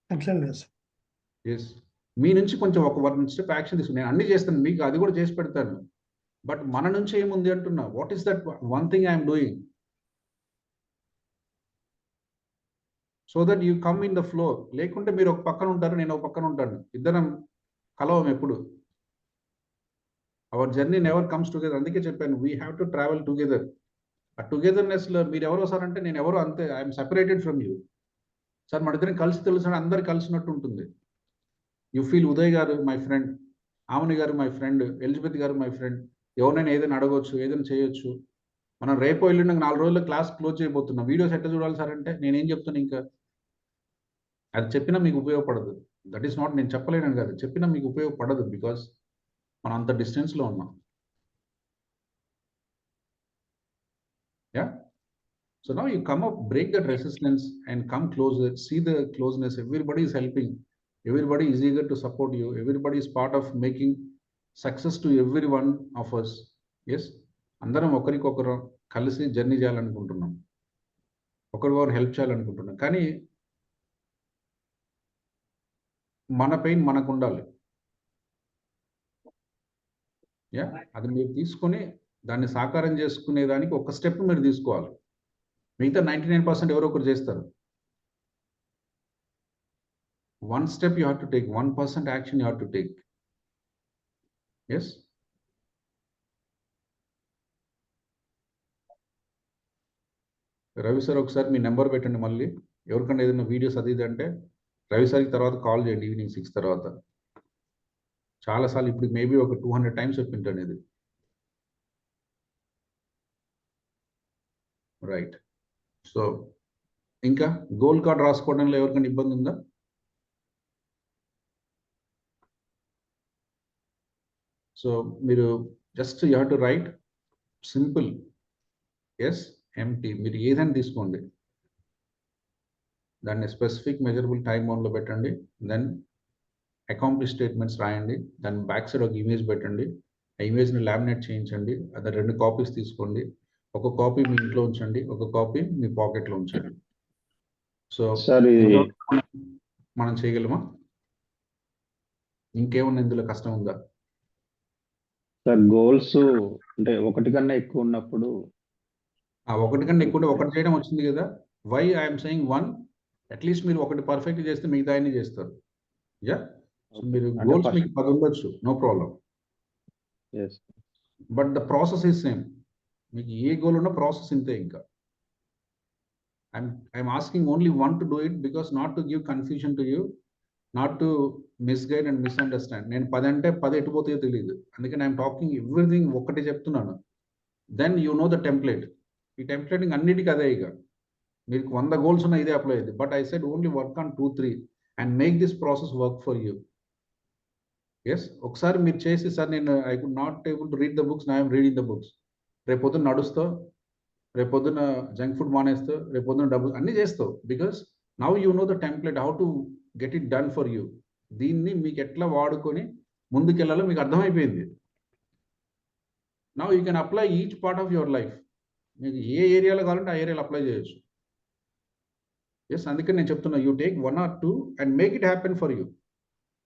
అట్లా లేదు సార్. ఎస్, మీ నుంచి కొంచెం ఒక 1 స్టెప్ యాక్షన్ తీసుకుని, నేను అన్ని చేస్తాను, మీకు అది కూడా చేసి పెడతాను. బట్ మన నుంచి ఏముంది అంటున్నా, what is that one thing I'm doing, so that you come in the flow. లేకుంటే మీరు ఒక పక్కన ఉంటారు, నేను ఒక పక్కన ఉంటాను, ఇద్దరం కలవం ఎప్పుడు. Our journey never comes together. అందుకే చెప్పాను, we have to travel together. ఆ టుగెదర్నెస్లో మీరు ఎవరు వస్తారంటే నేను ఎవరు, అంతే. I'm separated from you. Sir మన ఇద్దరం కలిసి తెలుసు, అందరు కలిసినట్టు ఉంటుంది. యూ ఫీల్ ఉదయ్ గారు మై ఫ్రెండ్, ఆమని గారు మై ఫ్రెండ్, ఎలిజబెత్ గారు మై ఫ్రెండ్. ఎవరైనా ఏదైనా అడగవచ్చు, ఏదైనా చేయొచ్చు. మనం రేపో ఎల్లుండి 4 రోజుల్లో క్లాస్ క్లోజ్ చేయబోతున్నాం. వీడియోస్ ఎట్లా చూడాలి సార్ అంటే నేనేం చెప్తాను, ఇంకా అది చెప్పినా మీకు ఉపయోగపడదు. దట్ ఈస్ నాట్, నేను చెప్పలేను కాదు, చెప్పినా మీకు ఉపయోగపడదు. బికాస్ మనం అంత డిస్టెన్స్లో ఉన్నాం. Yeah, so now you come up, break that resistance and come closer, see the closeness. Everybody is helping, everybody is eager to support you, everybody is part of making success to every one of us. Yes, andaram okarikokara కలిసి journey చేయాలనుకుంటున్నాం, ఒకరికొకరు help చేయాలనుకుంటున్నాం. కానీ మన pain మనకు ఉండాలి. అది మీరు తీసుకొని దాన్ని సాకారం చేసుకునేదానికి ఒక స్టెప్ మీరు తీసుకోవాలి. మిగతా 99% ఎవరో ఒకరు చేస్తారు. 1 step you have to take, 1% action you have to take. Yes? Ravi sir ఒకసారి మీ నెంబర్ పెట్టండి. మళ్ళీ ఎవరికన్నా ఏదైనా వీడియోస్ అది ఇది అంటే రవి సార్కి తర్వాత కాల్ చేయండి ఈవినింగ్ 6 తర్వాత. చాలాసార్లు ఇప్పుడు మేబీ ఒక 200 టైమ్స్ చెప్పింటాను ఇది. రైట్. సో ఇంకా గోల్ కార్డ్ రాసుకోవడంలో ఎవరికైనా ఇబ్బంది ఉందా? సో మీరు just you have to write simple S MT. మీరు ఏదైనా తీసుకోండి, దాన్ని స్పెసిఫిక్ మెజరబుల్ టైం బౌండ్లో పెట్టండి. దెన్ అకాంప్లిష్ స్టేట్మెంట్స్ రాయండి. దాని బ్యాక్ సైడ్ ఒక ఇమేజ్ పెట్టండి. ఆ ఇమేజ్ని లామినేట్ చేయించండి. అది 2 కాపీస్ తీసుకోండి. ఒక కాపీ మీ ఇంట్లో ఉంచండి, ఒక కాపీ మీ పాకెట్లో ఉంచండి. సో సార్ ఇది మనం చేయగలమా? ఇంకేమన్నా ఇందులో కష్టం ఉందా? సార్ గోల్స్ అంటే ఒకటి కన్నా ఎక్కువ ఉన్నప్పుడు ఒకటి కన్నా ఎక్కువ ఒకటి చేయడం వచ్చింది కదా. వై ఐఎమ్ సెయింగ్ 1, అట్లీస్ట్ మీరు ఒకటి పర్ఫెక్ట్ చేస్తే మిగతా అన్ని చేస్తారు. యా, మీరు గోల్స్ మీకు 10 ఉండొచ్చు, no problem. But the process is same. మీకు ఏ గోల్ ఉన్నా ప్రాసెస్ ఇంతే. ఇంకా I'm asking only 1 to do it, because not to give confusion to you, not to misguide and misunderstand. నేను 10 అంటే 10 ఎట్టుపోతాయో తెలియదు. అందుకని ఐఎమ్ టాకింగ్ ఎవ్రీథింగ్ ఒకటి చెప్తున్నాను. Then you know the template. ఈ టెంప్లెటింగ్ అన్నిటికీ అదే. ఇక మీకు 100 గోల్స్ ఉన్న ఇదే అప్లై అయ్యింది. But I said only work on 2, 3 and make this process work for you. Yes, ఒకసారి మీరు చేసి సార్ నేను I could not able to read the books, నా ఐఎమ్ రీడింగ్ ద బుక్స్. రేపొద్దున నడుస్తావు, రేపొద్దున జంక్ ఫుడ్ మానేస్తావు, రేపొద్దున డబ్బులు అన్నీ చేస్తావు. Because now you know the template how to get it done for you. దీన్ని మీకు ఎట్లా వాడుకొని ముందుకెళ్ళాలో మీకు అర్థమైపోయింది. Now you can apply each part of your life. మీకు ఏ ఏరియాలో కావాలంటే ఆ ఏరియాలో అప్లై చేయొచ్చు. ఎస్, అందుకని నేను చెప్తున్నా, you take 1 or 2 and make it happen for you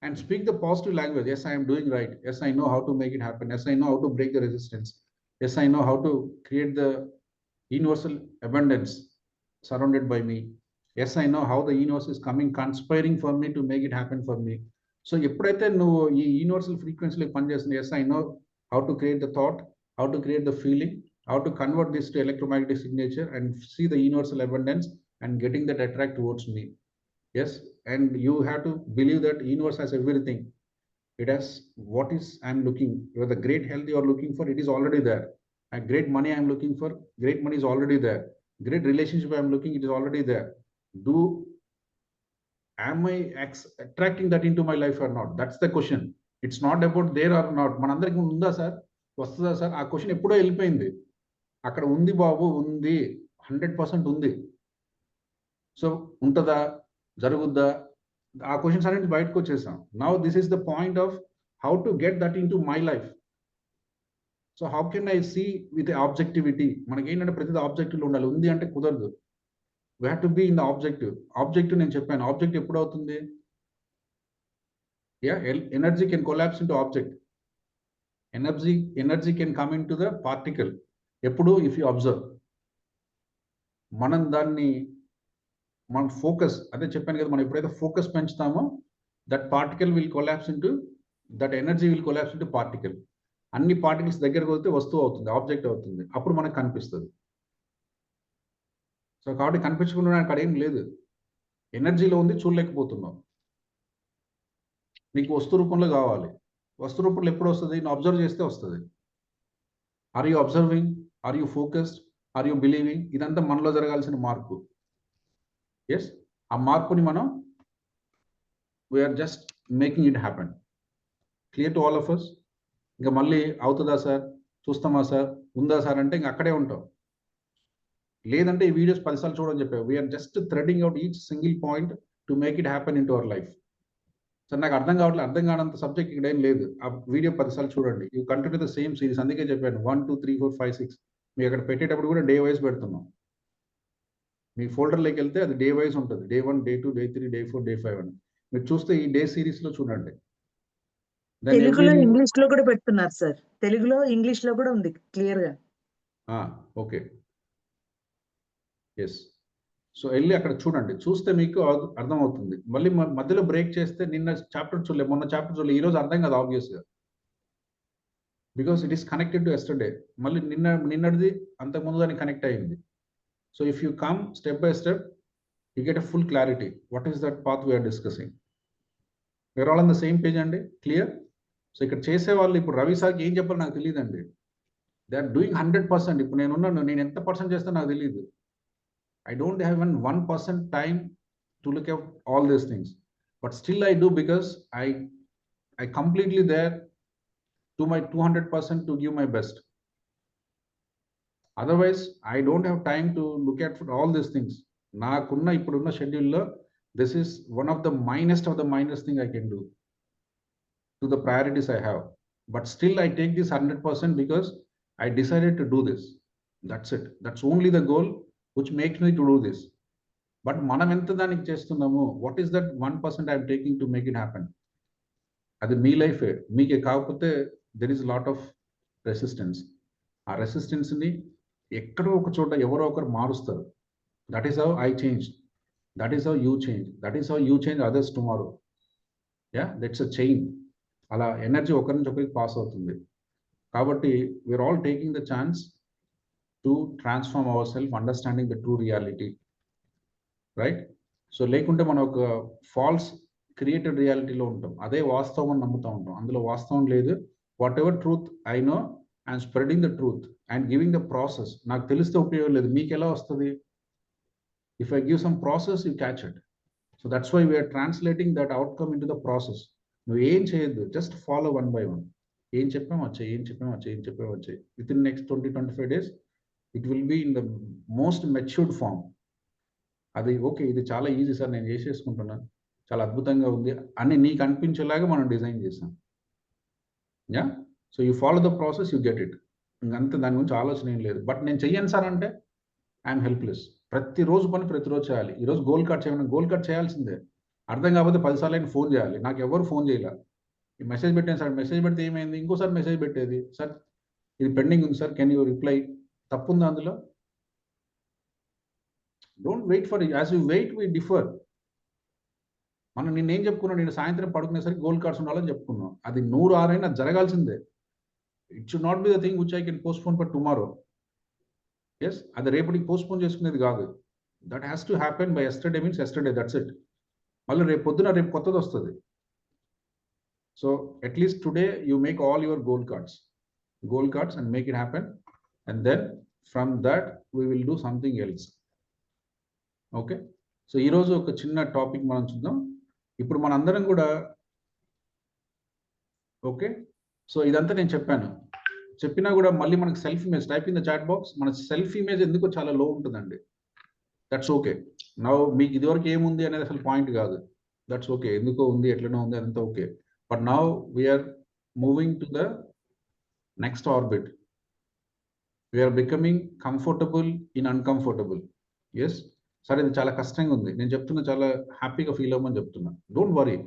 and speak the positive language. Yes, I'm doing right. Yes, I know how to make it happen. Yes, I know how to break the resistance. Yes, I know how to create the universal abundance surrounded by me. Yes, I know how the universe is coming, conspiring for me to make it happen for me. So ఎప్పుడైతే నువ్వు ఈ universal ఫ్రీక్వెన్సీలో పనిచేస్తుంది, yes, I know how to create the thought, how to create the feeling, how to convert this to electromagnetic signature and see the universal abundance and getting that attract towards me. Yes, and you have to believe that universe has everything. It has what is I'm looking. The great health you are looking for, it is already there. And great money I'm looking for, great money is already there. Great relationship I'm looking, it is already there. Am I attracting that into my life or not? That's the question. It's not about there or not. మనందరికీ ఉందా sir, వస్తుందా sir? ఆ question ఎప్పుడో వెళ్ళిపోయింది. అక్కడ ఉంది బాబు, ఉంది, 100% ఉంది. సో ఉంటుందా, జరుగుద్దా, ఆ క్వశ్చన్స్ అనేది బయటకు వచ్చేసాం. Now this is the point of how to get that into my life. So how can I see with objectivity. మనకి ఏంటంటే ప్రతిదీ ఆబ్జెక్టివ్లో ఉండాలి. ఉంది అంటే కుదరదు. We have to be in the objective. Objective నేను చెప్పాను, ఆబ్జెక్ట్ ఎప్పుడు అవుతుంది? Yeah, energy can collapse into object. Energy can come into the particle. ఎప్పుడు? If you observe. మనం దాన్ని మన ఫోకస్, అదే చెప్పాను కదా, మనం ఎప్పుడైతే ఫోకస్ పెంచుతామో that particle will collapse into, that energy will collapse into particle. అన్ని పార్టికల్స్ దగ్గరకు వస్తే వస్తువు అవుతుంది, ఆబ్జెక్ట్ అవుతుంది. అప్పుడు మనకు కనిపిస్తుంది. సో కాబట్టి కనిపించకుండా అక్కడ ఏం లేదు. ఎనర్జీలో ఉంది, చూడలేకపోతున్నాం. నీకు వస్తు రూపంలో కావాలి. వస్తు రూపంలో ఎప్పుడు వస్తుంది? నువ్వు అబ్జర్వ్ చేస్తే వస్తుంది. Are you observing? Are you focused? Are you believing? ఇదంతా మనలో జరగాల్సిన మార్పు. ఎస్, ఆ మార్పుని మనం we're just making it happen. Clear to all of us? ఇంకా మళ్ళీ అవుతుందా సార్, చూస్తామా సార్, ఉందా సార్ అంటే ఇంకా అక్కడే ఉంటాం. లేదంటే ఈ వీడియోస్ 10 సార్లు చూడని చెప్పావు. We're just threading out each single point to make it happen into our life. Sir నాకు అర్థం కావట్లేదు, అర్థం కానంత సబ్జెక్ట్ ఇక్కడ ఏం లేదు. ఆ వీడియో 10 సార్లు చూడండి. You continue the same series. అందుకే చెప్పాను 1, 2, 3, 4, 5, 6 మీకు అక్కడ పెట్టేటప్పుడు కూడా డే వైజ్ పెడుతున్నాం. మీ ఫోల్డర్లోకి వెళ్తే అది డే వైజ్ ఉంటుంది. Day 1, day 2, day 3, day 4, day 5 అని. మీరు చూస్తే ఈ డే సిరీస్లో చూడండి. తెలుగులో ఇంగ్లీష్ లో కూడా పెడుతున్నారు సార్. తెలుగులో ఇంగ్లీష్ లో కూడా ఉంది క్లియర్ గా. Okay, yes. సో వెళ్ళి అక్కడ చూడండి, చూస్తే మీకు అర్థమవుతుంది. మళ్ళీ మధ్యలో బ్రేక్ చేస్తే నిన్న చాప్టర్ చూడలే, మొన్న చాప్టర్ చూడలే, ఈరోజు అర్థం కాదు ఆబ్వియస్గా, because it is connected to yesterday. మళ్ళీ నిన్నటిది అంతకుముందు దానికి కనెక్ట్ అయ్యింది. So if you come step by step, you get a full clarity what is that path we're discussing. We're all on the same page అండి, clear? So ఇక్కడ చేసే వాళ్ళు ఇప్పుడు రవి సార్కి ఏం చెప్పాలో నాకు తెలియదండి. They are doing 100%. ఇప్పుడు నేను ఎంత పర్సెంట్ చేస్తానో నాకు తెలియదు. I don't have even 1% time to look at all these things, but still I do, because I completely there to my 200% to give my best. Otherwise, I don't have time to look at all these things. Naakunna ippudunna schedule lo this is one of the minest of the minest thing I can do to the priorities I have. But still I take this 100% because I decided to do this. That's it. That's only the goal which makes me to do this. But మనం ఎంత దానికి చేస్తున్నాము, what is that 1% I am taking to make it happen? అది మీ లైఫే, మీకే. కాకపోతే there is a lot of resistance. ఆ రెసిస్టెన్స్ని ఎక్కడో ఒక చోట ఎవరో ఒకరు మారుస్తారు. That is how I changed. That is how you change. That is how you change others tomorrow. Yeah, that's a chain. అలా ఎనర్జీ ఒకరి నుంచి ఒకరికి పాస్ అవుతుంది. కాబట్టి we're all taking the chance to transform ourselves, understanding the true reality, right? So లేకుంటే మనం ఒక falls created రియాలిటీలో ఉంటాం. అదే వాస్తవం అని నమ్ముతూ ఉంటాం. అందులో వాస్తవం లేదు. Whatever truth I know, I'm spreading the truth and giving the process. నాకు తెలిస్తే ఉపయోగం లేదు. మీకు ఎలా వస్తుంది? If I give some process, you catch it. So that's why we're translating that outcome into the process. నువ్వు ఏం చేయొద్దు, జస్ట్ ఫాలో 1 by 1. ఏం చెప్పాము వచ్చాయి, ఏం చెప్పాము వచ్చాయి. Within next 20-25 days it will be in the most matured form. అది ఓకే, ఇది చాలా ఈజీ సార్, నేను చేసేసుకుంటున్నాను, చాలా అద్భుతంగా ఉంది అని నీకు అనిపించేలాగా మనం డిజైన్ చేసాం. Yeah, so you follow the process, you get it. ఇంకంతే, దాని గురించి ఆలోచన ఏం లేదు. బట్ నేను చెయ్యను సార్ అంటే ఐఎమ్ హెల్ప్లెస్. ప్రతిరోజు పని ప్రతిరోజు చేయాలి. ఈరోజు గోల్ కట్ చేయమని గోల్ కట్ చేయాల్సిందే. అర్థం కాకపోతే 10 సార్లు అయినా ఫోన్ చేయాలి. నాకు ఎవరు ఫోన్ చేయాలి. ఈ మెసేజ్ పెట్టాను సార్, మెసేజ్ పెడితే ఏమైంది, ఇంకోసారి మెసేజ్ పెట్టేది, సార్ ఇది పెండింగ్ ఉంది సార్, కెన్ యూ రిప్లై. తప్పుందా అందులో? Don't wait for it. As you wait we differ. మనం నిన్నేం చెప్పుకున్నాం, నేను సాయంత్రం పడుకునేసరికి గోల్డ్ కార్డ్స్ ఉండాలని చెప్పుకున్నాం. అది 100 అయినా జరగాల్సిందే. It should not be the thing which I can postpone for tomorrow. Yes, అది రేపటికి పోస్ట్పోన్ చేసుకునేది కాదు. That has to happen by yesterday, means yesterday, that's it. మళ్ళీ రేపు పొద్దున రేపు కొత్తది వస్తుంది. So at least today you make all your gold cards and make it happen. And then from that we will do something else. Okay, so ఈరోజు ఒక చిన్న topic మనం చూద్దాం. ఇప్పుడు మనందరం కూడా ఓకే, సో ఇదంతా నేను చెప్పినా కూడా మళ్ళీ మనకి self image type in the chat box. మన సెల్ఫ్ ఇమేజ్ ఎందుకో చాలా లో ఉంటుందండి. That's okay. నౌ మీకు ఇదివరకు ఏముంది అనేది అసలు పాయింట్ కాదు. దట్స్ ఓకే, ఎందుకో ఉంది, ఎట్లనో ఉంది, అదంతా okay. But now we're moving to the next orbit. We're becoming comfortable in uncomfortable. Yes సరే, ఇది చాలా కష్టంగా ఉంది, నేను చెప్తున్నా, చాలా హ్యాపీగా ఫీల్ అవ్వమని చెప్తున్నా. Don't worry.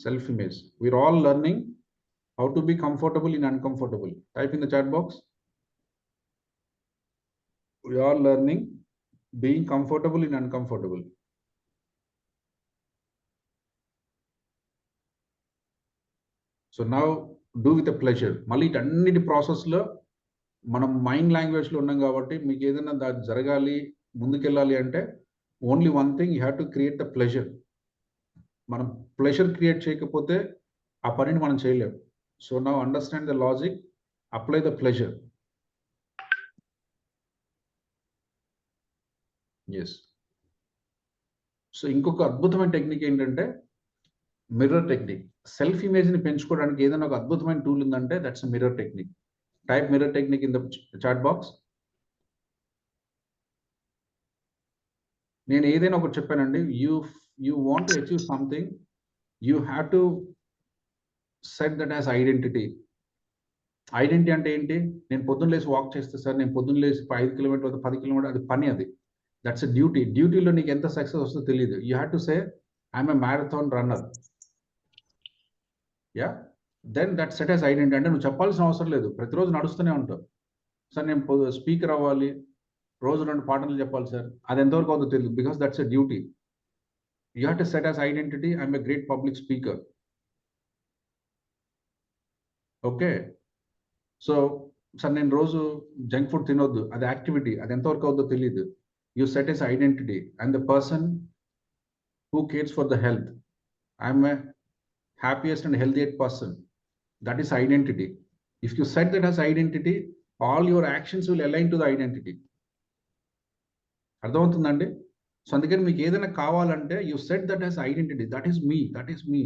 Self image, we're all learning how to be comfortable in uncomfortable. Type in the chat box. We are learning being comfortable in uncomfortable. So now do with a pleasure. మళ్ళీ ఇటన్నిటి ప్రాసెస్లో మనం mind లాంగ్వేజ్లో ఉన్నాం కాబట్టి మీకు ఏదైనా దాని జరగాలి, ముందుకెళ్ళాలి అంటే only one thing, you have to create the pleasure. మనం ప్లెజర్ క్రియేట్ చేయకపోతే ఆ పనిని మనం చేయలేం. So now understand the logic, apply the pleasure. Yes, so ఇంకొక అద్భుతమైన టెక్నిక్ ఏంటంటే మిర్రర్ టెక్నిక్. సెల్ఫ్ ఇమేజ్ని పెంచుకోవడానికి ఏదైనా ఒక అద్భుతమైన టూల్ ఉందంటే that's mirror technique. Type mirror technique in the chat box. నేను ఏదైనా ఒకటి చెప్పానండి. You want to achieve something, you have to set that as identity. Identity అంటే ఏంటి? నేను పొద్దున్న లేసి వాక్ చేస్తే సార్, నేను పొద్దున్న లేసి 5 కిలోమీటర్లు 10 కిలోమీటర్లు, అది పని. అది దట్స్ ఎ డ్యూటీ. డ్యూటీలో నీకు ఎంత సక్సెస్ వస్తుందో తెలియదు. You have to say I'm a marathon runner. Yeah, then that set as identity. అంటే నువ్వు చెప్పాల్సిన అవసరం లేదు, ప్రతిరోజు నడుస్తూనే ఉంటావు. సార్ నేను స్పీకర్ అవ్వాలి, రోజు 2 పాటలు చెప్పాలి సార్, అది ఎంతవరకు అవుతుందో తెలియదు. Because that's a duty. You have to set as identity I'm a great public speaker. Okay, so sir నేను రోజు జంక్ ఫుడ్ తినొద్దు, అది యాక్టివిటీ, అది ఎంతవరకు అవుతుందో తెలియదు. You set as identity and the person who cares for the health. I'm a happiest and healthiest person. That is identity. If you set that as identity, all your actions will align to the identity. అర్థమవుతుందండి? So అందుకని మీకు ఏదైనా కావాలంటే you set that as identity. That is me, that is me.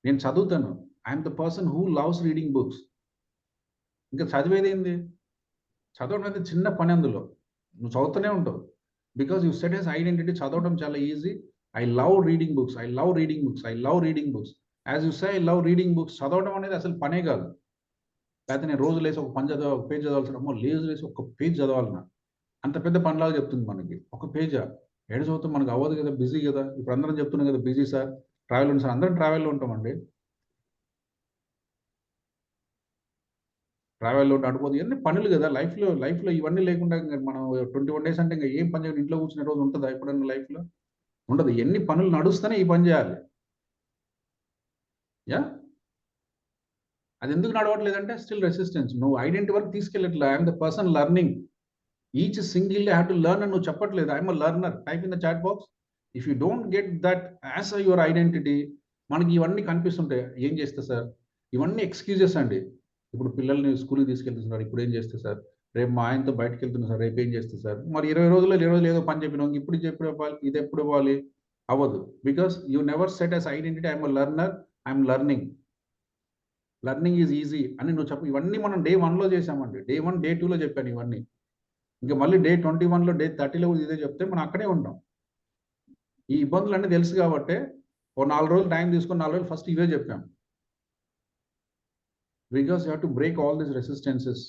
నేను చదువుతాను, I'm the person who loves reading books. ఇంకా చదివేదేంది? చదవడం అయితే చిన్న పని, అందులో నువ్వు చదువుతూనే ఉంటావు. Because you set as identity. చదవడం చాలా easy. I love reading books, I love reading books, I love reading books. As you say I love reading books. చదవడం అనేది అసలు పనే కాదు. లేకపోతే నేను రోజు లేసి ఒక పేజ్ చదవాల్సిన, అమ్మో లేసి ఒక పేజ్ చదవాలన్నా అంత పెద్ద పనిలాగా చెప్తుంది మనకి. ఒక పేజా? ఏడు చదువుతాం, మనకు అవ్వదు కదా, బిజీ కదా. ఇప్పుడు అందరం చెప్తున్నాం కదా బిజీ సార్, ట్రావెల్ ఉంది సార్, అందరం ట్రావెల్లో ఉంటామండి. ట్రావెల్లో నడిపోదు, ఇవన్నీ పనులు కదా లైఫ్లో ఇవన్నీ లేకుండా మనం 21 days అంటే ఇంకా ఏం పని చేయాలి? ఇంట్లో కూర్చునే రోజు ఉంటుందా ఎప్పుడన్నా లైఫ్లో? ఉండదు. ఎన్ని పనులు నడుస్తూనే ఈ పని చేయాలి. యా, అది ఎందుకు నడవట్లేదంటే స్టిల్ రెసిస్టెన్స్. నువ్వు ఐడెంటిటీ వరకు తీసుకెళ్ళట్లే. I'm the person learning. Each single have to learn అని నువ్వు చెప్పట్లేదు. I'm a learner. Type in the chat box. If you don't get that as your identity, మనకి ఇవన్నీ కనిపిస్తుంటాయి. ఏం చేస్తే సార్? ఇవన్నీ ఎక్స్క్యూజెస్ అండి. ఇప్పుడు పిల్లల్ని స్కూల్కి తీసుకెళ్తున్నారు, ఇప్పుడు ఏం చేస్తే సార్? రేపు మా ఆయనతో బయటకు వెళ్తున్నా సార్, రేపు ఏం చేస్తే సార్? మరి 20 రోజులు ఏదో పని చెప్పినాం, ఇప్పుడు ఇవ్వాలి, ఇది ఎప్పుడు ఇవ్వాలి? అవ్వదు. Because you never set as identity I'm a learner, I'm learning. Learning is easy అని నువ్వు చెప్పు. ఇవన్నీ మనం Day 1లో చేసామండి. Day 1, Day 2లో చెప్పాను ఇవన్నీ. ఇంకా మళ్ళీ Day 21లో, Day 30లో ఇదే చెప్తే మనం అక్కడే ఉంటాం. ఈ ఇబ్బందులు అన్నీ తెలుసు కాబట్టి ఓ 4 రోజులు టైం తీసుకొని 4 రోజులు ఫస్ట్ ఇవే చెప్పాం. Because you have to break all these resistances.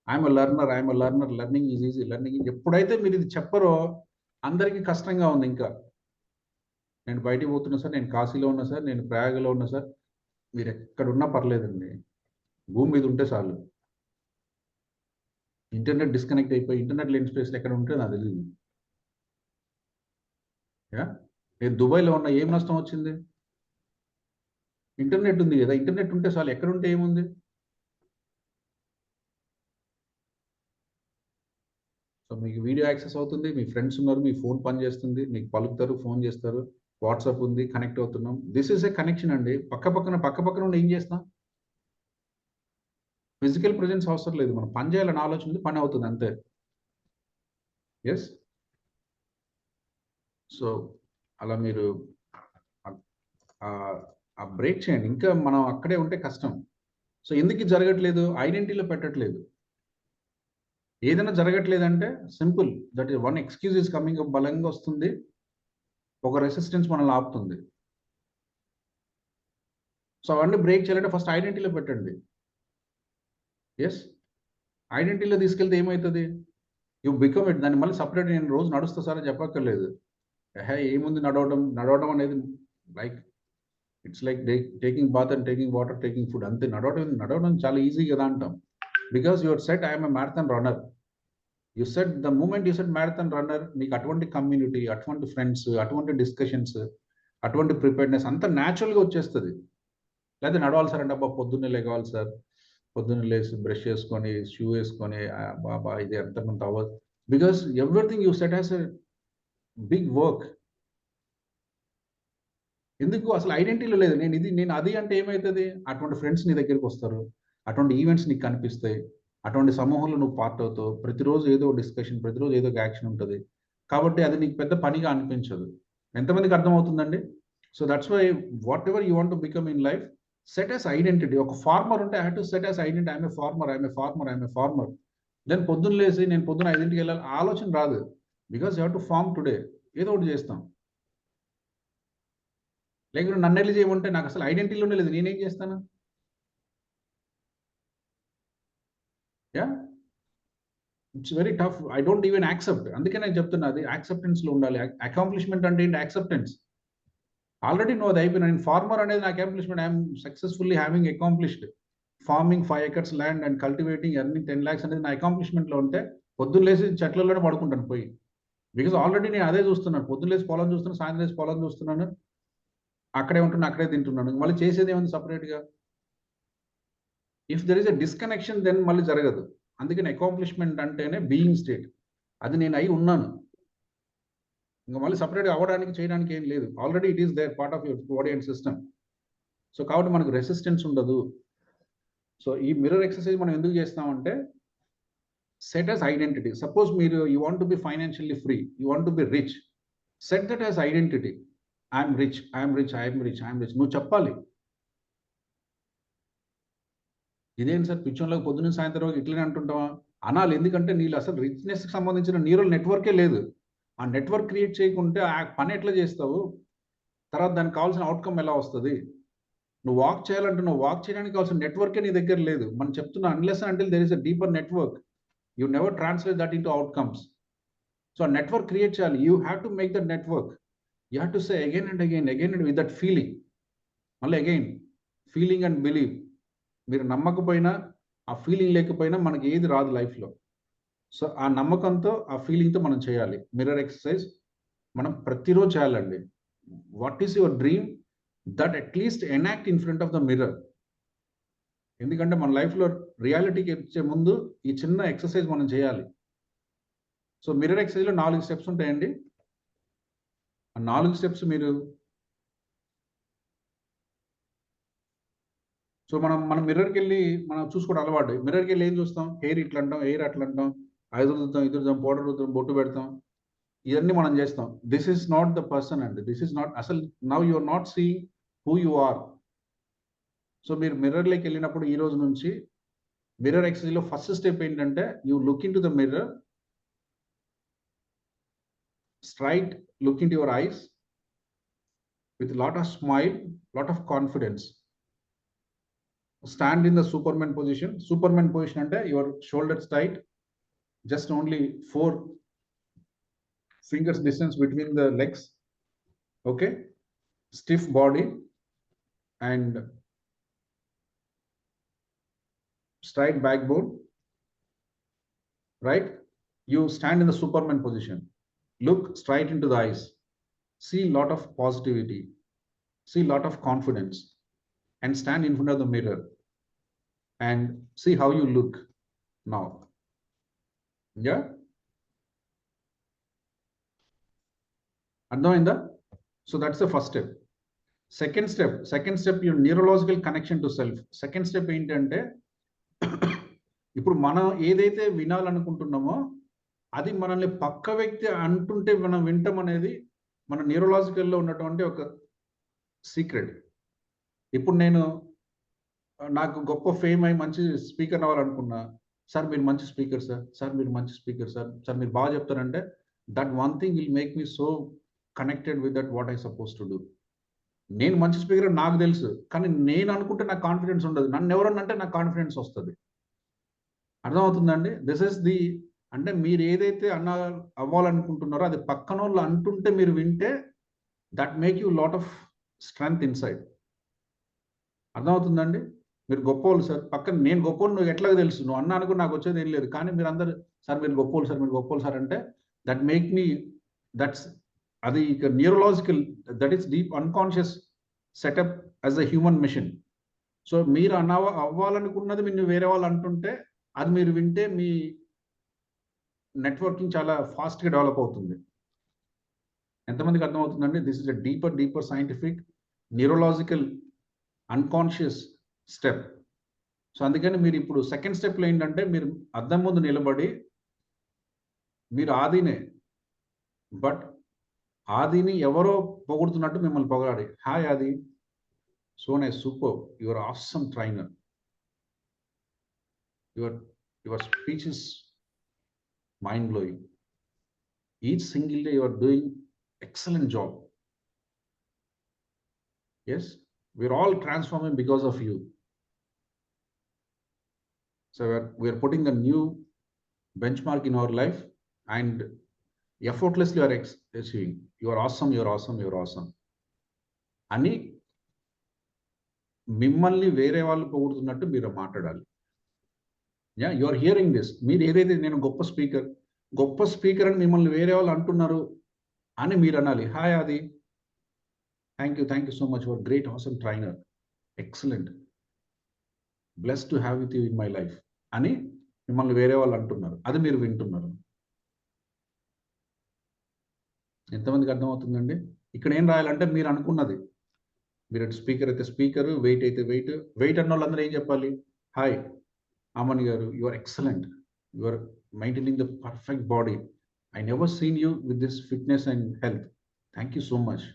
I'm a learner, I'm a learner, learning is easy, learning. ఎప్పుడైతే మీరు ఇది చెప్పరో అందరికీ కష్టంగా ఉంది. ఇంకా నేను బయటికి పోతున్నా సార్, నేను కాశీలో ఉన్నా సార్, నేను ప్రయాగలో ఉన్నా సార్, మీరు ఎక్కడున్నా పర్లేదండి, భూమి మీద ఉంటే చాలు. ఇంటర్నెట్ డిస్కనెక్ట్ అయిపోయి ఇంటర్నెట్ లేని స్పేస్లో ఎక్కడ ఉంటే నాకు తెలియదు. నేను దుబాయ్లో ఉన్నా, ఏం నష్టం వచ్చింది? ఇంటర్నెట్ ఉంది కదా, ఇంటర్నెట్ ఉంటే చాలు, ఎక్కడ ఉంటే ఏముంది? సో మీకు వీడియో యాక్సెస్ అవుతుంది, మీ ఫ్రెండ్స్ ఉన్నారు, మీ ఫోన్ పని చేస్తుంది, మీకు పలుకుతారు, ఫోన్ చేస్తారు, వాట్సాప్ ఉంది, కనెక్ట్ అవుతున్నాం. దిస్ ఈస్ ఏ కనెక్షన్ అండి. పక్క ఉండి ఏం చేస్తాం? ఫిజికల్ ప్రెజెన్స్ అవసరం లేదు, మనం పని చేయాలని ఆలోచన ఉంది, పని అవుతుంది అంతే. ఎస్, సో అలా మీరు బ్రేక్ చేయండి. ఇంకా మనం అక్కడే ఉంటే కష్టం. సో ఎందుకు ఇది జరగట్లేదు? ఐడెంటిటీలో పెట్టట్లేదు. ఏదైనా జరగట్లేదంటే simple, that is one excuse is coming. బలంగా వస్తుంది, ఒక రెసిస్టెన్స్ మనల్ని ఆపుతుంది. సో అవన్నీ బ్రేక్ చేయాలంటే ఫస్ట్ ఐడెంటిటీలో పెట్టండి. ఎస్, ఐడెంటిటీలో తీసుకెళ్తే ఏమవుతుంది? You become it. దాన్ని మళ్ళీ సపరేట్ నేను రోజు నడుస్తా సార్ అని చెప్పక్కర్లేదు. ఏముంది నడవడం అనేది like it's like taking bath and taking water, taking food, అంతే. నడవడం చాలా ఈజీ కదా అంటాం. Because your set I'm a marathon runner. You set the moment you set marathon runner, నీకు అటువంటి కమ్యూనిటీ, అటువంటి ఫ్రెండ్స్, అటువంటి డిస్కషన్స్, అటువంటి ప్రిపేర్నెస్ అంతా న్యాచురల్గా వచ్చేస్తుంది. లేకపోతే నడవాలి సార్ అంటే అబ్బా పొద్దున్నే లేవాలి సార్, పొద్దున్నే లేసి బ్రష్ చేసుకొని షూ వేసుకొని బాబా ఇది ఎంతమంది అవ్వదు. Because everything you set has a big work. ఎందుకు? అసలు ఐడెంటిటీలో లేదు. నేను అది అంటే ఏమవుతుంది? అటువంటి ఫ్రెండ్స్ నీ దగ్గరికి వస్తారు, అటువంటి ఈవెంట్స్ నీకు కనిపిస్తాయి, అటువంటి సమూహంలో నువ్వు పార్ట్ అవుతావు. ప్రతిరోజు ఏదో డిస్కషన్, ప్రతిరోజు ఏదో ఒక యాక్షన్ ఉంటుంది. కాబట్టి అది నీకు పెద్ద పనిగా అనిపించదు. ఎంతమందికి అర్థమవుతుందండి? So that's why whatever you want to become in life, set as identity. ఒక ఫార్మర్ ఉంటే I have to set as identity. I'm a farmer. Then పొద్దున్న లేసి నేను పొద్దున్న 5ంటికి వెళ్ళాలి ఆలోచన రాదు. Because you have to farm today. ఏదో ఒకటి చేస్తాం. లేకపోతే నన్ను వెళ్ళి చేయమంటే నాకు అసలు ఐడెంటిటీలోనే లేదు, నేనేం చేస్తాను? Yeah, it's very tough. I don't even accept. అందుకే నేను చెప్తున్నా, అది యాక్సెప్టెన్స్ లో ఉండాలి. అకాంప్లిష్మెంట్ అంటే ఏంటి? యాక్సెప్టెన్స్. ఆల్రెడీ నువ్వు అది అయిపోయినా. నేను ఫార్మర్ అనేది నా accomplishment. I'm successfully having accomplished farming 5 acres land and cultivating earning 10 lakhs అనేది నా అకాంప్లిష్మెంట్ లో ఉంటే పొద్దున్న లేసి చెట్లలోనే పడుకుంటాను పోయి. బికాస్ ఆల్రెడీ నేను అదే చూస్తున్నాను. పొద్దున్న లేసి పొలం చూస్తున్నాను, సాయంత్రం లేసి పొలం చూస్తున్నాను, అక్కడే ఉంటున్నా, అక్కడే తింటున్నాను. మళ్ళీ చేసేది ఏముంది సపరేట్ గా? If there is a disconnection then మళ్ళీ జరగదు. అందుకని అకాంప్లిష్మెంట్ అంటేనే బీయింగ్ స్టేట్. అది నేను అయి ఉన్నాను, ఇంకా మళ్ళీ సపరేట్గా అవ్వడానికి చేయడానికి ఏం లేదు. Already it is there, part of your body and system. So కాబట్టి మనకు రెసిస్టెన్స్ ఉండదు. సో ఈ మిర్రర్ ఎక్సర్సైజ్ మనం ఎందుకు చేస్తామంటే, సెట్ as ఐడెంటిటీ. సపోజ్ మీరు you want to be financially free, you want to be rich, set that as identity. I'm rich, I'm rich, I'm rich, I'm rich. నువ్వు చెప్పాలి. ఇదేంటి sir పిచ్చోన్లోకి పొద్దున్న సాయంత్రం ఇట్లనే అంటుంటావా? అనాలి. ఎందుకంటే నీళ్ళు అసలు రిచ్నెస్కి సంబంధించిన న్యూరల్ నెట్వర్కే లేదు. ఆ నెట్వర్క్ క్రియేట్ చేయకుంటే ఆ పని ఎట్లా చేస్తావు? తర్వాత దానికి కావాల్సిన అవుట్కమ్ ఎలా వస్తుంది? నువ్వు వాక్ చేయాలంటే నువ్వు వాక్ చేయడానికి కావాల్సిన నెట్వర్కే నీ దగ్గర లేదు. మనం చెప్తున్నా, unless until there is a deeper network, you never translate that into outcomes. So ఆ నెట్వర్క్ క్రియేట్ చేయాలి. You have to make that network. You have to say again and again, again and with that feeling. మళ్ళీ again feeling and believe. మీరు నమ్మకపోయినా, ఆ feeling లేకపోయినా మనకి ఏది రాదు లైఫ్లో. సో ఆ నమ్మకంతో, ఆ ఫీలింగ్తో మనం చేయాలి. మిర్రర్ ఎక్సర్సైజ్ మనం ప్రతిరోజు చేయాలండి. What is your dream? That at least enact in front of the mirror. ఎందుకంటే మన లైఫ్లో రియాలిటీకి వచ్చే ముందు ఈ చిన్న ఎక్సర్సైజ్ మనం చేయాలి. సో మిర్రర్ ఎక్సర్సైజ్లో 4 స్టెప్స్ ఉంటాయండి. ఆ 4 స్టెప్స్ మీరు సో మనం మిర్రర్కి వెళ్ళి మనం చూసుకోవడం అలవాటు. మిర్రర్కి వెళ్ళి ఏం చూస్తాం? హెయిర్ ఇట్లా అంటాం, హెయిర్ అట్లా అంటాం, ఐదు రుద్దుతాం, ఇది రుద్దుతాం, పౌడర్ రుద్దుతాం, బొట్టు పెడతాం. ఇవన్నీ మనం చేస్తాం. This is not the person అండి. దిస్ ఈస్ నాట్ అసలు. Now you are not seeing who you are. So మీరు మిర్రర్లోకి వెళ్ళినప్పుడు ఈ రోజు నుంచి మిర్రర్ ఎక్సర్సైజ్లో ఫస్ట్ స్టెప్ ఏంటంటే, you look into the mirror, straight look into your eyes with lot of smile, lot of confidence. Stand in the Superman position. Superman position ante your shoulders tight, just only 4 fingers distance between the legs. Okay, stiff body and straight backbone. Right, you stand in the Superman position. Look straight into the eyes. See lot of positivity. See lot of confidence. And stand in front of the mirror and see how you look now. Yeah, అర్థమైందా? So that's the first step. Second step your neurological connection to self. Second step ఏంటంటే, ఇప్పుడు మనం ఏదైతే వినాలనుకుంటున్నామో అది మనల్ని పక్క వ్యక్తి అంటుంటే మనం వింటాం అనేది మన న్యూరలాజికల్లో ఉన్నటువంటి ఒక సీక్రెట్. ఇప్పుడు నేను నాకు గొప్ప ఫేమ్ అయి మంచి స్పీకర్ అవ్వాలనుకున్నా, సార్ మీరు మంచి స్పీకర్ సార్, సార్ మీరు మంచి స్పీకర్ సార్, సార్ మీరు బాగా చెప్తారంటే, that one thing will make me so connected with that what I suppose to do. నేను మంచి స్పీకర్ నాకు తెలుసు, కానీ నేను అనుకుంటే నాకు కాన్ఫిడెన్స్ ఉండదు. నన్ను ఎవరన్నా అంటే నాకు కాన్ఫిడెన్స్ వస్తుంది. అర్థమవుతుందండి? దిస్ ఇస్ ది, అంటే మీరు ఏదైతే అవ్వాలనుకుంటున్నారో అది పక్కన వాళ్ళు అంటుంటే మీరు వింటే that make you lot of strength inside. అర్థమవుతుందండి? మీరు గొప్పవాళ్ళు సార్, పక్కన నేను గొప్పవాళ్ళు నువ్వు ఎట్లాగ తెలుసు, నువ్వు అన్నా అనుకో నాకు వచ్చేది ఏం లేదు, కానీ మీరు అందరు సార్ మీరు గొప్పవాళ్ళు సార్, మీరు గొప్పవాళ్ళు సార్ అంటే దట్ మేక్ మీ, దట్స్ అది ఇక neurological, that is deep unconscious setup as a human machine. So మీరు అవ్వాలనుకున్నది మీరు వేరే వాళ్ళు అంటుంటే అది మీరు వింటే మీ నెట్వర్కింగ్ చాలా ఫాస్ట్గా డెవలప్ అవుతుంది. ఎంతమందికి అర్థమవుతుందండి? This is a deeper scientific neurological unconscious step. So అందుకని మీరు ఇప్పుడు సెకండ్ స్టెప్లో ఏంటంటే, మీరు అద్దం ముందు నిలబడి మీరు ఆదినే, బట్ ఆదిని ఎవరో పొగుడుతున్నట్టు మిమ్మల్ని పొగడాలి. హాయ్ ఆది, so nice, super, your awesome trainer, your speech is mind blowing, each single day you are doing excellent job. Yes, we're all transforming because of you. So we are putting a new benchmark in our life, and effortlessly are achieving. You are awesome, you're awesome, you're awesome. అని మిమ్మల్ని వేరే వాళ్ళు పొగుడుతున్నట్టు మీరు మాట్లాడాలి. Yeah, you are hearing this. మీరు ఏదైతే నేను గొప్ప స్పీకర్ అని మిమ్మల్ని వేరే వాళ్ళు అంటున్నారు అని మీరు అనాలి. హాయ్ ఆది, thank you so much for great awesome trainer, excellent, blessed to have with you in my life అని మిమ్మల్ని వేరే వాళ్ళు అంటున్నారు. అది మీరు వింటున్నారు. ఎంతమందికి అర్థమవుతుందండి? ఇక్కడ ఏం రాయాలంటే మీరు అనుకున్నది. మీరు స్పీకర్ అయితే స్పీకర్, వెయిట్ అయితే వెయిట్ అన్న వాళ్ళందరూ ఏం చెప్పాలి? హాయ్ అమన్ గారు, you are excellent, you are maintaining the perfect body, I never seen you with this fitness and health, thank you so much.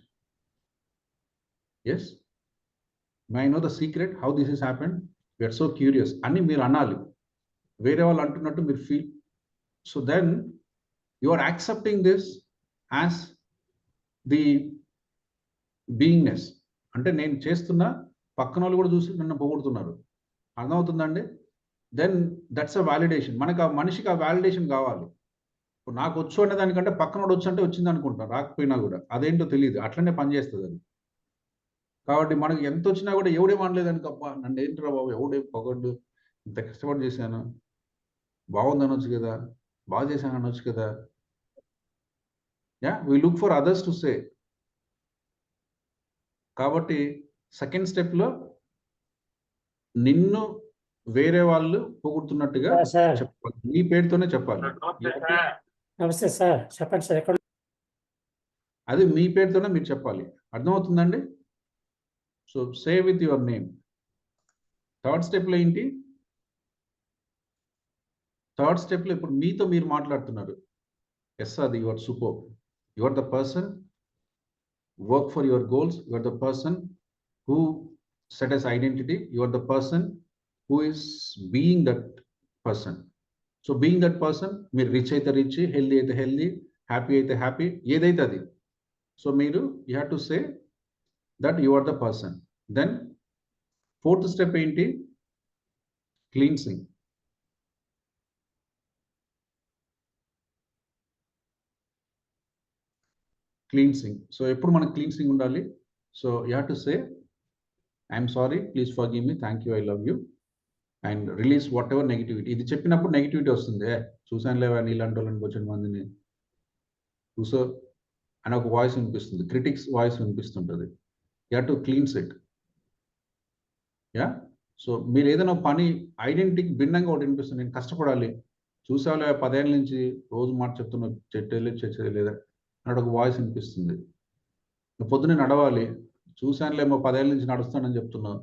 Yes, may I know the secret how this is happened, we're so curious అని మీరు అనాలి. వేరే వాళ్ళు అంటున్నట్టు మీరు feel. So then you are accepting this as the beingness. అంటే నేను చేస్తున్నా, పక్కన వాళ్ళు కూడా చూసి నన్ను పొగుడుతున్నారు. అర్థమవుతుందండి? Then that's a validation. మనకు ఆ మనిషికి ఆ వాలిడేషన్ కావాలి. ఇప్పుడు నాకు వచ్చు అనే దానికంటే పక్కనోడు వచ్చు అంటే వచ్చింది అనుకుంటాను, రాకపోయినా కూడా అదేంటో తెలియదు, అట్లనే పనిచేస్తుంది అది. కాబట్టి మనకు ఎంత వచ్చినా కూడా ఎవడేమనలేదు అనుకప్ప, నన్ను ఏంటిరా బాబు ఎవడే పొగడ్డు, ఇంత కష్టపడి చేశాను, బాగుంది అనొచ్చు కదా, బాగా చేశాను అనొచ్చు కదా. Yeah, we look for others to say. కాబట్టి సెకండ్ స్టెప్లో నిన్ను వేరే వాళ్ళు పొగుడుతున్నట్టుగా చెప్పాలి, నీ పేరుతోనే చెప్పాలి. నమస్తే సార్, చెప్పండి సార్. ఎక్కడ? అది మీ పేరుతోనే మీరు చెప్పాలి. అర్థమవుతుందండి? So say with your name. Third స్టెప్లో ఏంటి? థర్డ్ స్టెప్లో ఇప్పుడు మీతో మీరు మాట్లాడుతున్నారు. ఎస్, అది your super, your the person, work for your goals, you are the person who set as identity, you are the person who is being that person. So being that person, మీరు rich అయితే rich, healthy అయితే healthy, happy అయితే happy, ఏదైతే అది. So మీరు you have to say that you are the person. Then fourth step ఏంటి? Cleansing. Cleansing. So ఎప్పుడు మనకు క్లీన్సింగ్ ఉండాలి? So you have to say I'm sorry, please forgive me, thank you, I love you, and release whatever negativity. ఇది చెప్పినప్పుడు negativity వస్తుంది. చూసాను లేవా నీలాంటి వాళ్ళని వచ్చిన మందిని చూసో అని ఒక వాయిస్ వినిపిస్తుంది, క్రిటిక్స్ వాయిస్ వినిపిస్తుంటుంది. You have to cleanse it. Yeah, so మీరు ఏదైనా పని ఐడెంటిటీకి భిన్నంగా ఒకటి వినిపిస్తుంది, నేను కష్టపడాలి, చూసావులే 10 ఏళ్ళ నుంచి రోజు మాట చెప్తున్నా, లేదా అన్నాడు ఒక వాయిస్ వినిపిస్తుంది. పొద్దున్నే నడవాలి, చూశానులేమో 10 ఏళ్ళ నుంచి నడుస్తానని చెప్తున్నావు,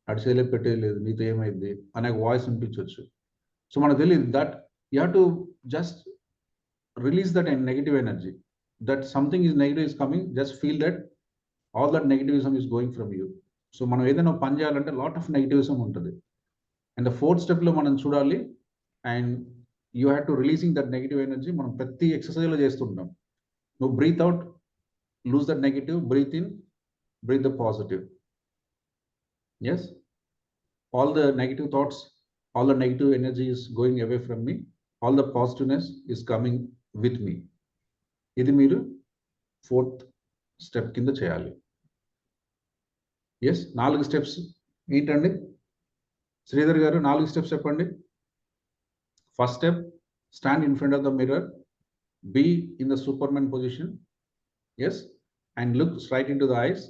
నడిచేలే పెట్టేది లేదు, నీతో ఏమైంది అనే వాయిస్ వినిపించవచ్చు. సో మనకు తెలియదు that you have to just release that negative energy, that something is negative is coming, just feel that all that negativism is going from you. So మనం ఏదైనా పని చేయాలంటే లాట్ ఆఫ్ నెగిటివిజం ఉంటుంది. And the fourth స్టెప్లో మనం చూడాలి, and you have to releasing that negative energy. మనం ప్రతి ఎక్సర్సైజ్లో చేస్తుంటాం. నువ్వు breathe out, lose that negative, breathe in, breathe the positive. Yes, all the negative thoughts, all the negative energy is going away from me, all the positiveness is coming with me. ఇది మీరు fourth step కింద చేయాలి. Yes, 4 steps ఏంటండి శ్రీధర్ గారు? 4 steps చెప్పండి. First step, stand in front of the mirror, be in the superman position. Yes, and look straight into the eyes,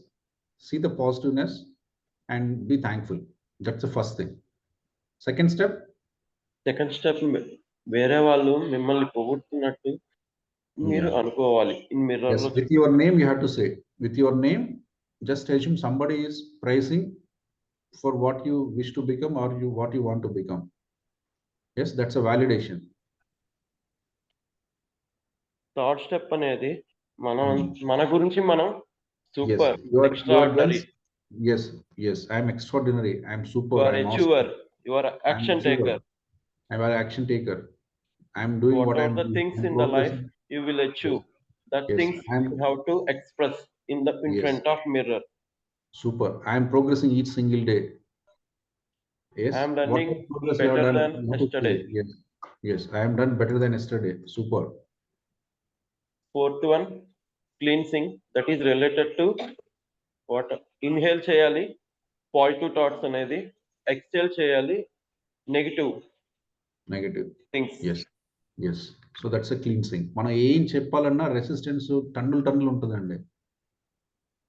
see the positiveness and be thankful. That's the first thing. Second step, వేరే వాళ్ళు మిమ్మల్ని పొగుడుతున్నట్టు మీరు అనుకోవాలి. In mirror yes, లో with your name you have to say, with your name, just assume somebody is praising for what you wish to become or what you want to become. Yes, that's a validation. Third step అనేది మన గురించి మనం super, you are extraordinary. yes, I am extraordinary, I am super, You are I am achiever, awesome, you are I am action achiever, taker. I am an action taker, I am doing what I am Whatever the things in the life you will achieve, that Yes, things you have to express in Yes. front of mirror. super, I am progressing each single day. Yes. I am What running progress you have better done? than Not to yesterday. say. Yes. Yes. I am done better than yesterday. Super. 4th one, cleansing, that is related to what? Inhale చేయాలి positive thoughts అనేది, exhale చేయాలి negative Negative. Things. Yes. Yes. So that's a cleansing. మనం ఏం చెప్పాలన్నా resistance టన్నులు ఉంటుందండి.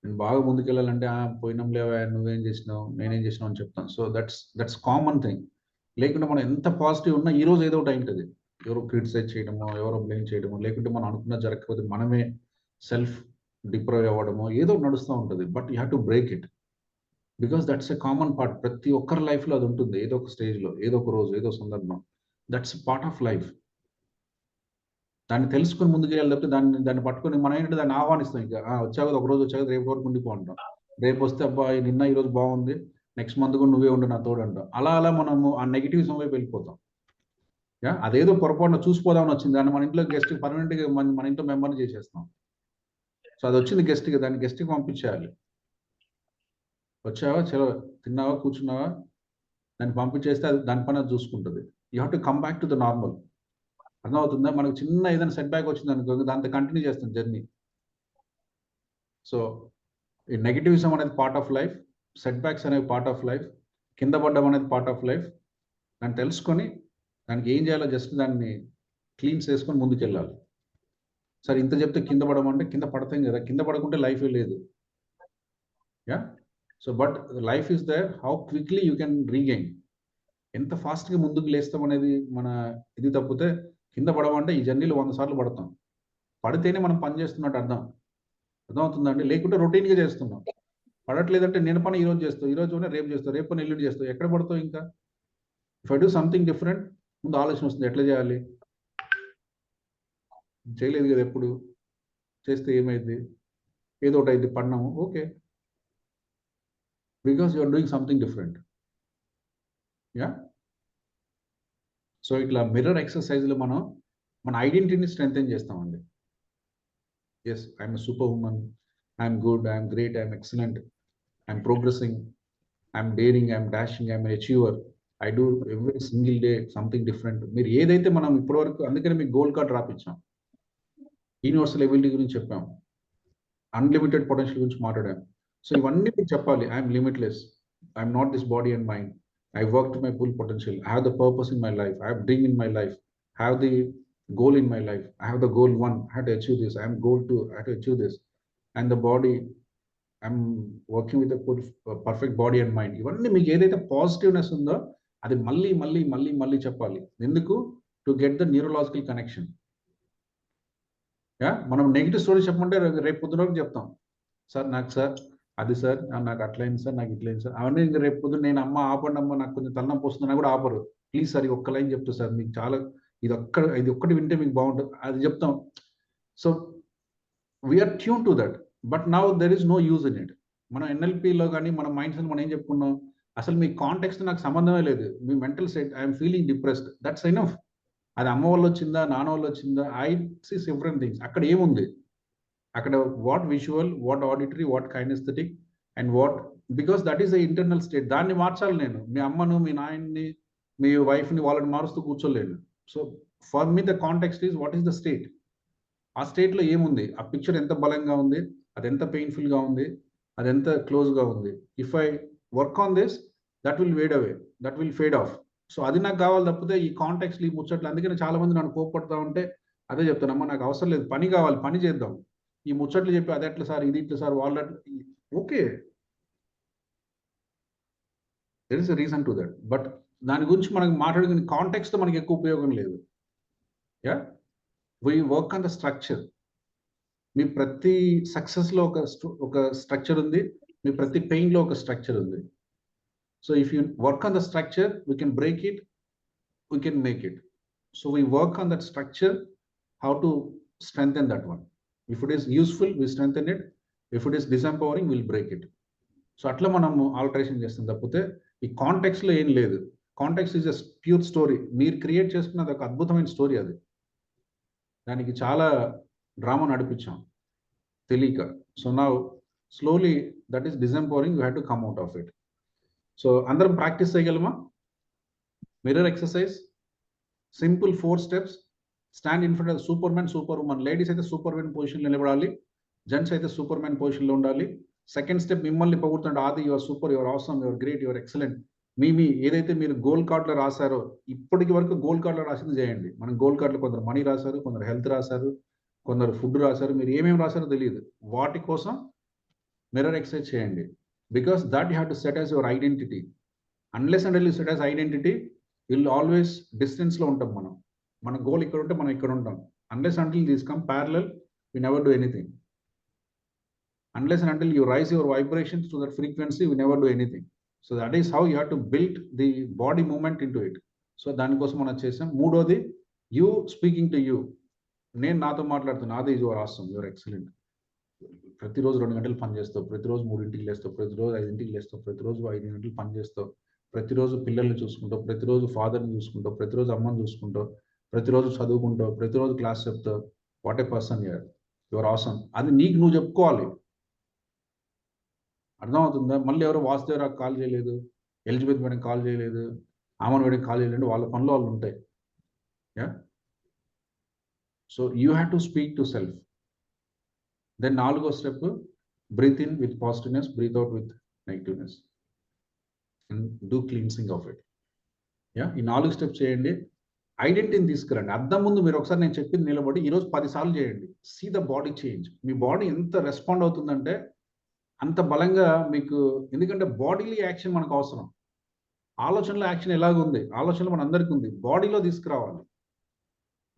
నేను బాగా ముందుకెళ్ళాలంటే పోయినాం లేవా, నువ్వేం చేసినావు, నేనేం చేసినావు అని చెప్తాను. So that's common thing. లేకుంటే మనం ఎంత పాజిటివ్ ఉన్నా ఈ రోజు ఏదో ఒకటి అయింటది. ఎవరో క్రిటిసైజ్ చేయడమో, ఎవరో బ్లేమ్ చేయడమో, లేకుంటే మనం అనుకున్న జరగకపోతే మనమే సెల్ఫ్ డిప్రైవ్ అవ్వడమో ఏదో ఒకటి నడుస్తూ ఉంటుంది. But you have to break it, because that's a common part. ప్రతి ఒక్కరి లైఫ్లో అది ఉంటుంది. ఏదో ఒక స్టేజ్లో, ఏదో ఒక రోజు, ఏదో సందర్భం. That's part of life. దాన్ని తెలుసుకుని ముందుకు వెళ్ళాలి తప్పితే దాన్ని పట్టుకొని మనం ఏంటంటే దాన్ని ఆహ్వానిస్తాం. ఇంకా వచ్చాక ఒక రోజు వచ్చాక రేపు వరకు ఉండిపో అంటాం. రేపు వస్తే అబ్బా నిన్న ఈ రోజు బాగుంది, నెక్స్ట్ మంత్ కూడా నువ్వే ఉండు నా తోడు అంటాం. అలా మనము ఆ నెగిటివిజం వైపు వెళ్ళిపోతాం. అదేదో పొరపాటున చూసిపోదామని వచ్చింది, దాన్ని మన ఇంట్లో గెస్ట్ పర్మనెంట్గా మన ఇంట్లో మెంబర్ని చేసేస్తాం. సో అది వచ్చింది గెస్ట్కి, దాన్ని గెస్ట్కి పంపించేయాలి. వచ్చావా, చలో తిన్నావా, కూర్చున్నావా, దాన్ని పంపించేస్తే అది దాని పని అది చూసుకుంటుంది. You have to come back to the normal. అర్థమవుతుందా? మనకు చిన్న ఏదైనా సెట్ బ్యాక్ వచ్చింది అనుకో, దాంతో కంటిన్యూ చేస్తాం జర్నీ. సో ఈ నెగిటివిజం అనేది part of life, set backs అనేవి పార్ట్ ఆఫ్ లైఫ్, కింద పడ్డం అనేది పార్ట్ ఆఫ్ లైఫ్. దాన్ని తెలుసుకొని దానికి ఏం చేయాలో జస్ట్ దాన్ని క్లీన్స్ చేసుకొని ముందుకు వెళ్ళాలి. సరే ఇంత చెప్తే కింద పడమంటే కింద పడతాం కదా, కింద పడకుంటే లైఫే లేదు. So but life is there, how quickly you can regain, ఎంత ఫాస్ట్గా ముందుకు లేస్తాం అనేది మన ఇది. తప్పితే కింద పడమంటే ఈ జర్నీలో 100 సార్లు పడతాం. పడితేనే మనం పని చేస్తున్నట్టు అర్థమవుతుందండి. లేకుంటే రొటీన్గా చేస్తున్నాం. పడట్లేదంటే నేను పని ఈరోజు చేస్తావు, ఈరోజు రేపు చేస్తావు, రేపు పని ఎల్లుండి చేస్తావు, ఎక్కడ పడతావు ఇంకా? If I do something different, ముందు ఆలోచన వస్తుంది ఎట్లా చేయాలి. చేయలేదు కదా, ఎప్పుడు చేస్తే ఏమైంది, ఏదో ఒకటి అయింది, పడినాము, okay, because you are doing something different. So ఇట్లా మిర్రర్ ఎక్సర్సైజ్లో మనం మన ఐడెంటిటీని స్ట్రెంథెన్ చేస్తామండి. Yes, I'm a super woman, I'm good, I'm great, I'm excellent, I'm progressing, I'm daring, I'm dashing, I'm achiever, I do every single day something different. మీరు ఏదైతే మనం ఇప్పటివరకు, అందుకనే మీకు గోల్డ్ కార్డ్ రాపిచ్చాం, యూనివర్సల్ ఎబిలిటీ గురించి చెప్పాం, అన్లిమిటెడ్ పొటెన్షియల్ గురించి మాట్లాడాం. సో ఇవన్నీ మీకు చెప్పాలి. I'm limitless, I'm not this body and mind, I work to my full potential, I have the purpose in my life, I have dream in my life, I have the goal in my life, I have the goal 1, I have to achieve this, I am goal 2, I have to achieve this, and the body, I'm working with a perfect body and mind. ఇవన్నీ మీకు ఏదైతే positiveness ఉందో అది మళ్ళీ చెప్పాలి. ఎందుకు? To get the neurological connection. మనం negative story చెప్పమంటే రేపు పొద్దున వరకు చెప్తాం, సార్ నాకు సార్ అది సార్, నాకు అట్లయింది సార్, నాకు ఇట్లయింది సార్, అవన్నీ ఇంకా రేపు పొద్దున నేను ఆపండి అమ్మ, నాకు కొంచెం తలనొప్పి వస్తుందని కూడా ఆపరు. ప్లీజ్ సార్, ఒక్క లైన్ చెప్తా సార్, మీకు చాలా ఇది ఒక్కటి వింటే మీకు బాగుంటుంది, అది చెప్తాం. So we're tune to that, but now there is no use in it. మనం ఎన్ఎల్పిలో కానీ మన మైండ్ సెట్ మనం ఏం చెప్పుకున్నాం, అసలు మీ కాంటెక్స్ట్ నాకు సంబంధమే లేదు, మీ mental set, I'm feeling depressed, that's enough. అది అమ్మ వాళ్ళు వచ్చిందా, నాన్న వాళ్ళు వచ్చిందా, ఐ సీ డిఫరెంట్ థింగ్స్. అక్కడ ఏముంది, అక్కడ what visual, what auditory, what kinesthetic, and what, because that is the internal state. దాన్ని మార్చాలి నేను. మీ అమ్మను, మీ నాయన్ని, మీ వైఫ్ని వాళ్ళని మారుస్తూ కూర్చోలేను. So for me the context is what is the state. ఆ స్టేట్లో ఏముంది, ఆ పిక్చర్ ఎంత బలంగా ఉంది, అది ఎంత పెయిన్ఫుల్గా ఉంది, అది ఎంత క్లోజ్గా ఉంది. If I work on this, that will fade away, that will fade off. So అది నాకు కావాలి తప్పితే ఈ కాంటెక్స్ట్, ఈ ముచ్చట్లు. అందుకని చాలా మంది నన్ను కోపడుతూ ఉంటే అదే చెప్తానమ్మా, నాకు అవసరం లేదు, పని కావాలి, పని చేద్దాం. ఈ ముచ్చట్లు చెప్పి అది ఎట్లా సార్, ఇది ఇట్లా సార్, వాళ్ళు okay, there is a reason to that. But దాని గురించి మనకి మాట్లాడుకునే కాంటెక్స్ట్ మనకి ఎక్కువ ఉపయోగం లేదు. We work on the structure. మీ ప్రతి సక్సెస్లో ఒక స్ట్రక్చర్ ఉంది, మీ ప్రతి పెయిన్లో ఒక స్ట్రక్చర్ ఉంది. So if you work on the structure, we can break it, we can make it. So we work on that structure, how to strengthen that one. If it is useful, we strengthen it. If it is disempowering, we'll break it. So అట్లా మనము alteration చేస్తాం తప్పితే ఈ కాంటెక్స్లో ఏం లేదు. Context is a pure story. మీరు create చేసుకున్నది ఒక అద్భుతమైన స్టోరీ. అది దానికి చాలా డ్రామా నడిపించాం తెలియక. So now slowly that is disempowering, you have to come out of it. So అందరం ప్రాక్టీస్ చేయగలమా? Mirror exercise, simple 4 steps. Stand in front of super man, super woman. Ladies అయితే సూపర్ మ్యాన్ పొజిషన్లో నిలబడాలి, gents అయితే super man పొజిషన్లో ఉండాలి. Second step మిమ్మల్ని పొగుడుతుంటే ఆది your super, your awesome, your great, your excellent. మీ ఏదైతే మీరు గోల్ కార్డులో రాశారో ఇప్పటికి వరకు గోల్ కార్డులో రాసింది చేయండి. మనం గోల్ కార్డులో కొందరు మనీ రాశారు, కొందరు హెల్త్ రాశారు, కొందరు ఫుడ్ రాశారు. మీరు ఏమేమి రాశారో తెలియదు. వాటి కోసం మిర్రర్ ఎక్సర్సైజ్ చేయండి. Because that you have to set as your identity. Unless and you set as identity, will always డిస్టెన్స్లో ఉంటాం. మన గోల్ ఇక్కడ ఉంటే మనం ఇక్కడ ఉంటాం. Unless until these come parallel, we never do anything. Unless and until you rise your vibrations to that frequency, we never do anything. So that is how you have to build the body movement into it. So దానికోసం మనం చేసాం. మూడోది, you speaking to you. నేను నాతో మాట్లాడుతున్నా, నాది is your awesome, you are excellent. ప్రతిరోజు 2 గంటలు పని చేస్తావు, ప్రతిరోజు 3ంటికి లేస్తావు, ప్రతిరోజు 5ంటికి లేస్తావు, ప్రతిరోజు 5 గంటలు పని చేస్తావు, ప్రతిరోజు పిల్లల్ని చూసుకుంటావు, ప్రతిరోజు ఫాదర్ని చూసుకుంటావు, ప్రతిరోజు అమ్మని చూసుకుంటావు, ప్రతిరోజు చదువుకుంటావు, ప్రతిరోజు క్లాస్ చెప్తావు. What a person you are awesome. అది నీకు నువ్వు చెప్పుకోవాలి. అర్థమవుతుందా? మళ్ళీ ఎవరో వాసుదేవరావు కాల్ చేయలేదు, ఎలిజబెత్ మేడం కాల్ చేయలేదు, ఆమన్ మేడం కాల్ చేయలేదు, వాళ్ళ పనులు వాళ్ళు ఉంటాయి. Yeah, so you have to speak to self. Then 4వ step, breathe in with positiveness, breathe out with negativeness, and do cleansing of it. Yeah, ఈ 4 స్టెప్స్ చేయండి. ఐడెంటిటీని తీసుకురండి. అద్దం ముందు మీరు ఒకసారి నేను చెప్పింది నిలబడి ఈరోజు 10 సార్లు చేయండి. See the body change. మీ బాడీ ఎంత రెస్పాండ్ అవుతుందంటే అంత బలంగా మీకు, ఎందుకంటే బాడీలో యాక్షన్ మనకు అవసరం. ఆలోచనలో యాక్షన్ ఎలాగుంది, ఆలోచనలో మన అందరికీ ఉంది, బాడీలో తీసుకురావాలి.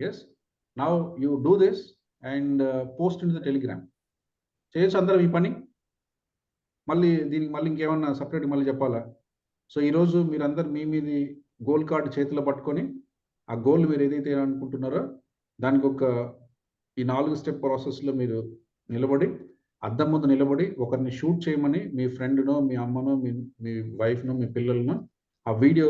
Yes, now you do this and post in the Telegram. చేయొచ్చు అందరం ఈ పని. మళ్ళీ దీనికి మళ్ళీ ఇంకేమన్నా సపరేట్ మళ్ళీ చెప్పాలా? సో ఈరోజు మీరందరూ మీది గోల్ కార్డు చేతిలో పట్టుకొని ఆ గోల్ మీరు ఏదైతే అనుకుంటున్నారో దానికి ఈ 4 స్టెప్ ప్రాసెస్లో మీరు నిలబడి, అద్దం ముందు నిలబడి ఒకరిని షూట్ చేయమని మీ ఫ్రెండ్నో, మీ అమ్మనో, మీ వైఫ్నో, మీ పిల్లలను ఆ వీడియో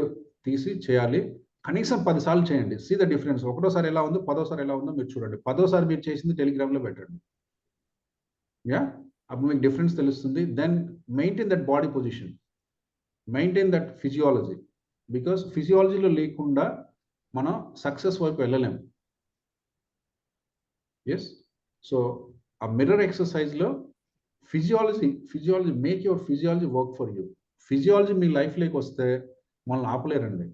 తీసి చేయాలి. కనీసం 10 సార్లు చేయండి. See the difference. ఒకటోసారి ఎలా ఉందో 10వసారి ఎలా ఉందో మీరు చూడండి. 10వసారి మీరు చేసింది టెలిగ్రామ్లో పెట్టండి. యా, అప్పుడు మీకు డిఫరెన్స్ తెలుస్తుంది. Then maintain that body position, maintain that physiology. Because ఫిజియాలజీలో లేకుండా మనం సక్సెస్ వైపు వెళ్ళలేము. ఎస్, సో ఆ మిర్రర్ ఎక్సర్సైజ్లో physiology make your physiology work for you. Physiology మీ లైఫ్లోకి వస్తే మనల్ని ఆపలేరండి.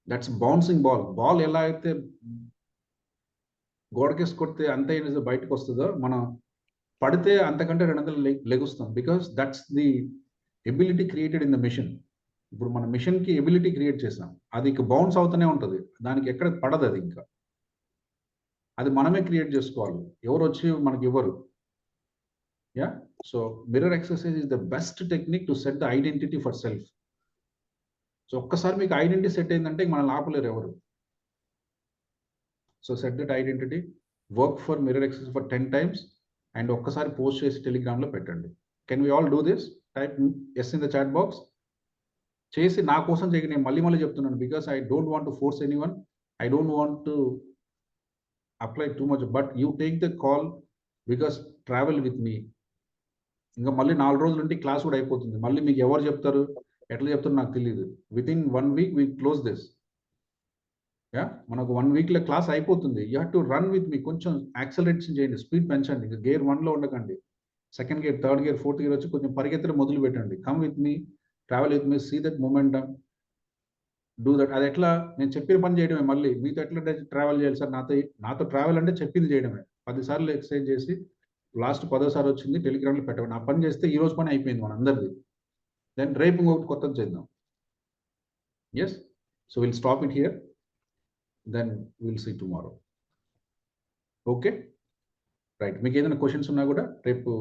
That's bouncing ball. బాల్ ఎలా అయితే గోడకేసి కొడితే అంత ఏదైతే బయటకు వస్తుందో, మనం పడితే అంతకంటే 200 లెగుస్తాం. Because that's the ability created in the mission. ఇప్పుడు మన మిషన్కి ఎబిలిటీ క్రియేట్ చేసాం, అది ఇక బౌన్స్ అవుతూనే ఉంటుంది, దానికి ఎక్కడ పడదు. అది ఇంకా అది మనమే క్రియేట్ చేసుకోవాలి, ఎవరు వచ్చి మనకి ఇవ్వరు. Yeah, so mirror exercise is the best technique to set the identity for self. So ఒక్కసారి మీకు ఐడెంటిటీ సెట్ అయిందంటే మనల్ని ఆపలేరు ఎవరు. So set that identity, work for mirror exercise for 10 times and ఒక్కసారి పోస్ట్ చేసి టెలిగ్రామ్లో పెట్టండి. Can we all do this? Type yes in the chat box. చేసి నా కోసం చేయక, నేను మళ్ళీ చెప్తున్నాను. Because I don't want to force anyone, I don't want to apply too much, but you take the call because travel with me. ఇంకా మళ్ళీ 4 రోజులు ఉంటే క్లాస్ కూడా అయిపోతుంది. మళ్ళీ మీకు ఎవరు చెప్తారు, ఎట్లా చెప్తారు నాకు తెలియదు. Within 1 week we close this. Yeah, మనకు 1 weekలో క్లాస్ అయిపోతుంది. You have to run with me. కొంచెం యాక్సలరేషన్ చేయండి, స్పీడ్ పెంచండి. ఇంకా గేర్ 1లో ఉండకండి, 2nd gear, 3rd gear, 4th gear వచ్చి కొంచెం పరిగెత్తడం మొదలు పెట్టండి. Come with me, travel with me, see that momentum, do that. అది ఎట్లా, నేను చెప్పిన పని చేయడమే. మళ్ళీ మీతో ఎట్లా ట్రావెల్ చేయాలి సార్? నాతో ట్రావెల్ అంటే చెప్పింది చేయడమే. 10 సార్లు ఎక్సర్సైజ్ చేసి లాస్ట్ 10వసారి వచ్చింది టెలిగ్రామ్లో పెట్టండి. ఆ పని చేస్తే ఈ రోజు పని అయిపోయింది మన అందరిది. దెన్ రేపు ఇంకొకటి కొత్తది చేద్దాం. Yes, so we'll stop it here, then we'll see tomorrow. Okay, right. మీకు ఏదైనా క్వశ్చన్స్ ఉన్నా కూడా రేపు